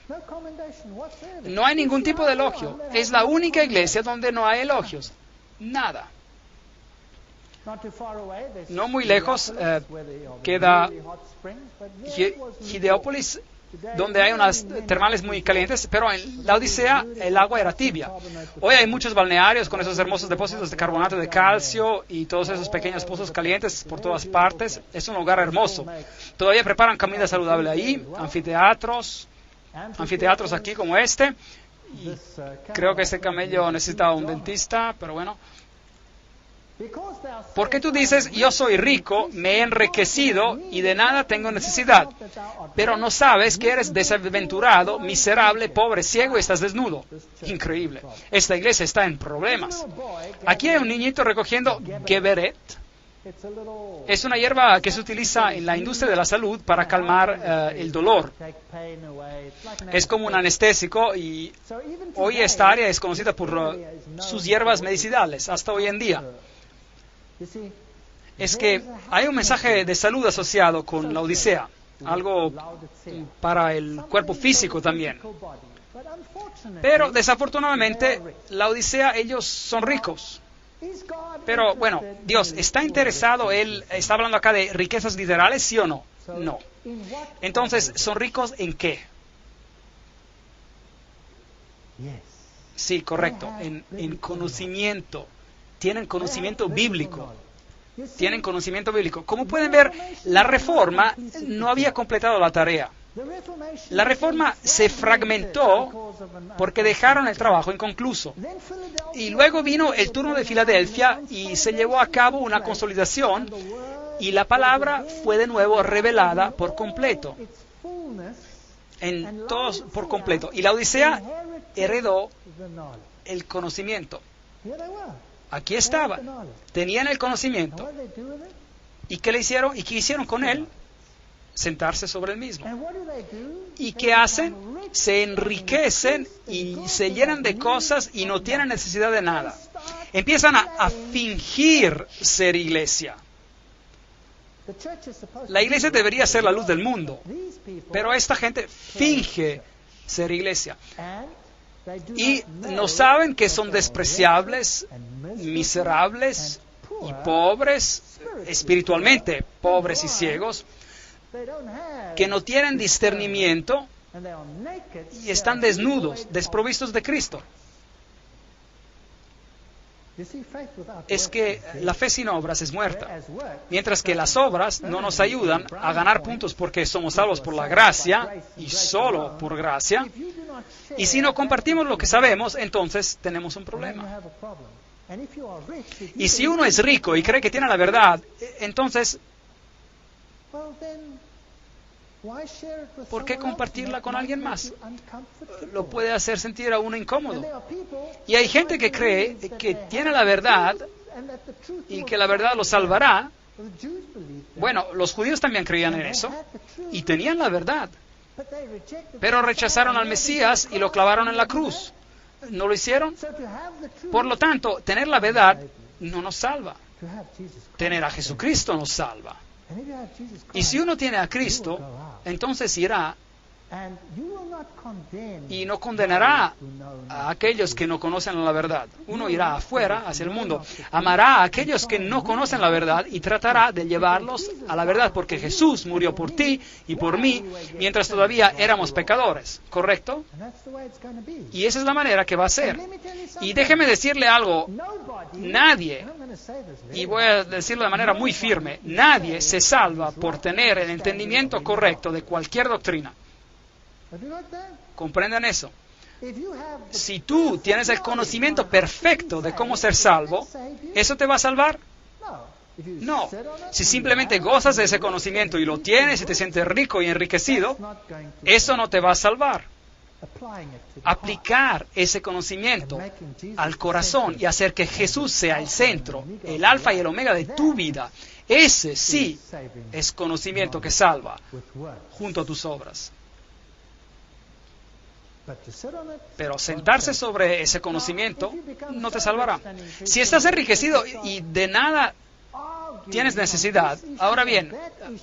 No hay ningún tipo de elogio. Es la única iglesia donde no hay elogios. Nada. No muy lejos queda Gideópolis, donde hay unas termales muy calientes, pero en la Odisea el agua era tibia. Hoy hay muchos balnearios con esos hermosos depósitos de carbonato de calcio y todos esos pequeños pozos calientes por todas partes. Es un lugar hermoso. Todavía preparan comida saludable ahí, anfiteatros aquí como este. Y creo que este camello necesitaba un dentista, pero bueno. Porque tú dices, yo soy rico, me he enriquecido y de nada tengo necesidad, pero no sabes que eres desaventurado, miserable, pobre, ciego y estás desnudo. Increíble. Esta iglesia está en problemas. Aquí hay un niñito recogiendo Geverett. Es una hierba que se utiliza en la industria de la salud para calmar el dolor. Es como un anestésico y hoy esta área es conocida por sus hierbas medicinales, hasta hoy en día. Es que hay un mensaje de salud asociado con la Odisea, algo para el cuerpo físico también. Pero desafortunadamente, la Odisea, ellos son ricos. Pero bueno, Dios, ¿está interesado? Él está hablando acá de riquezas literales, ¿sí o no? No. Entonces, ¿son ricos en qué? Sí, correcto, en conocimiento. Tienen conocimiento bíblico. Tienen conocimiento bíblico. Como pueden ver, la Reforma no había completado la tarea. La Reforma se fragmentó porque dejaron el trabajo inconcluso. Y luego vino el turno de Filadelfia y se llevó a cabo una consolidación y la palabra fue de nuevo revelada por completo. En todos por completo. Y la Odisea heredó el conocimiento. Aquí estaba. Tenían el conocimiento. ¿Y qué le hicieron? ¿Y qué hicieron con él? Sentarse sobre el mismo. ¿Y qué hacen? Se enriquecen y se llenan de cosas y no tienen necesidad de nada. Empiezan a fingir ser iglesia. La iglesia debería ser la luz del mundo, pero esta gente finge ser iglesia. Y no saben que son despreciables, miserables y pobres, espiritualmente pobres y ciegos, que no tienen discernimiento y están desnudos, desprovistos de Cristo. Es que la fe sin obras es muerta, mientras que las obras no nos ayudan a ganar puntos porque somos salvos por la gracia y solo por gracia. Y si no compartimos lo que sabemos, entonces tenemos un problema. Y si uno es rico y cree que tiene la verdad, entonces, ¿por qué compartirla con alguien más? Lo puede hacer sentir a uno incómodo. Y hay gente que cree que tiene la verdad y que la verdad lo salvará. Bueno, los judíos también creían en eso y tenían la verdad, pero rechazaron al Mesías y lo clavaron en la cruz. ¿No lo hicieron? Por lo tanto, tener la verdad no nos salva. Tener a Jesucristo nos salva. Y si uno tiene a Cristo, entonces irá Y no condenará a aquellos que no conocen la verdad. Uno irá afuera, hacia el mundo. Amará a aquellos que no conocen la verdad y tratará de llevarlos a la verdad, porque Jesús murió por ti y por mí mientras todavía éramos pecadores. ¿Correcto? Y esa es la manera que va a ser. Y déjeme decirle algo. Nadie, y voy a decirlo de manera muy firme, nadie se salva por tener el entendimiento correcto de cualquier doctrina. ¿Comprenden eso? Si tú tienes el conocimiento perfecto de cómo ser salvo, ¿eso te va a salvar? No. Si simplemente gozas de ese conocimiento y lo tienes y te sientes rico y enriquecido, eso no te va a salvar. Aplicar ese conocimiento al corazón y hacer que Jesús sea el centro, el alfa y el omega de tu vida, ese sí es conocimiento que salva junto a tus obras. Pero sentarse sobre ese conocimiento no te salvará. Si estás enriquecido y de nada tienes necesidad, ahora bien,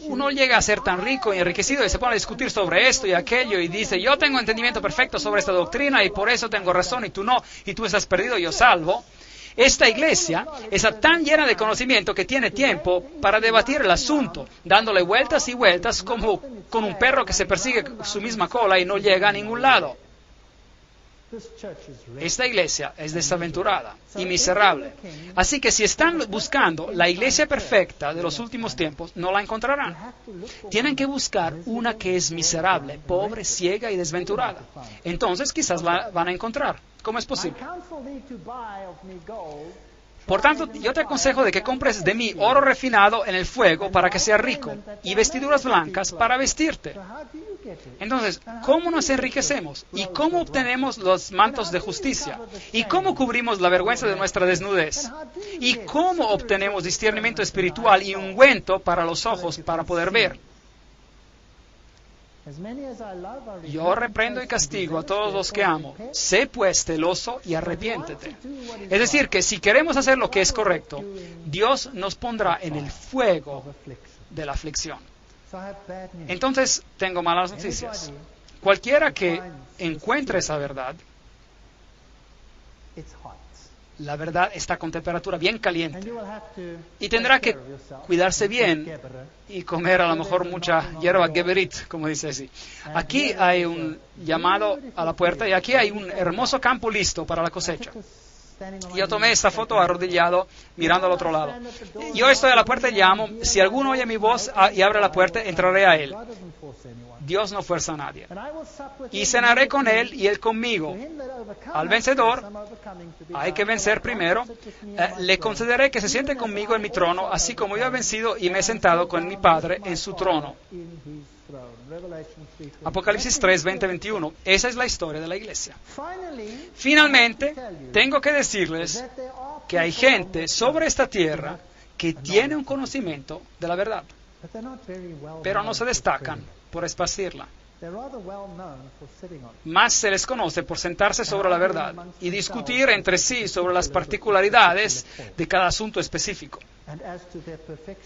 uno llega a ser tan rico y enriquecido y se pone a discutir sobre esto y aquello y dice, yo tengo entendimiento perfecto sobre esta doctrina y por eso tengo razón y tú no, y tú estás perdido y yo salvo. Esta iglesia está tan llena de conocimiento que tiene tiempo para debatir el asunto, dándole vueltas y vueltas como con un perro que se persigue su misma cola y no llega a ningún lado. Esta iglesia es desaventurada y miserable. Así que si están buscando la iglesia perfecta de los últimos tiempos, no la encontrarán. Tienen que buscar una que es miserable, pobre, ciega y desventurada. Entonces quizás la van a encontrar. ¿Cómo es posible? Por tanto, yo te aconsejo de que compres de mí oro refinado en el fuego para que seas rico y vestiduras blancas para vestirte. Entonces, ¿cómo nos enriquecemos? ¿Y cómo obtenemos los mantos de justicia? ¿Y cómo cubrimos la vergüenza de nuestra desnudez? ¿Y cómo obtenemos discernimiento espiritual y ungüento para los ojos para poder ver? Yo reprendo y castigo a todos los que amo. Sé pues celoso y arrepiéntete. Es decir, que si queremos hacer lo que es correcto, Dios nos pondrá en el fuego de la aflicción. Entonces, tengo malas noticias. Cualquiera que encuentre esa verdad, la verdad está con temperatura bien caliente y tendrá que cuidarse bien y comer a lo mejor mucha hierba geberit, como dice así. Aquí hay un llamado a la puerta y aquí hay un hermoso campo listo para la cosecha. Yo tomé esta foto arrodillado mirando al otro lado. Yo estoy a la puerta y llamo. Si alguno oye mi voz y abre la puerta, entraré a él. Dios no fuerza a nadie. Y cenaré con él y él conmigo. Al vencedor, hay que vencer primero, le concederé que se siente conmigo en mi trono, así como yo he vencido y me he sentado con mi Padre en su trono. Apocalipsis 3, 20, 21. Esa es la historia de la iglesia. Finalmente, tengo que decirles que hay gente sobre esta tierra que tiene un conocimiento de la verdad, pero no se destacan por esparcirla. Más se les conoce por sentarse sobre la verdad y discutir entre sí sobre las particularidades de cada asunto específico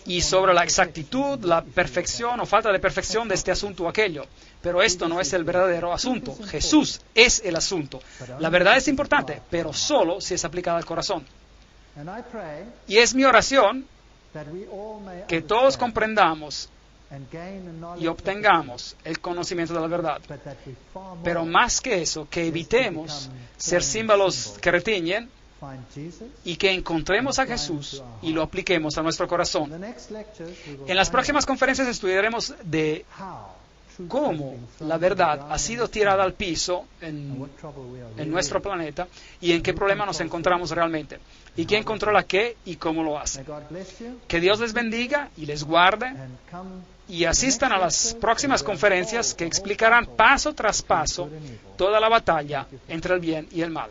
y sobre la exactitud, la perfección o falta de perfección de este asunto o aquello. Pero esto no es el verdadero asunto. Jesús es el asunto. La verdad es importante, pero solo si es aplicada al corazón. Y es mi oración que todos comprendamos y obtengamos el conocimiento de la verdad. Pero más que eso, que evitemos ser címbalos que retiñen y que encontremos a Jesús y lo apliquemos a nuestro corazón. En las próximas conferencias estudiaremos de cómo la verdad ha sido tirada al piso en nuestro planeta y en qué problema nos encontramos realmente. Y quién controla qué y cómo lo hace. Que Dios les bendiga y les guarde y asistan a las próximas conferencias que explicarán paso tras paso toda la batalla entre el bien y el mal.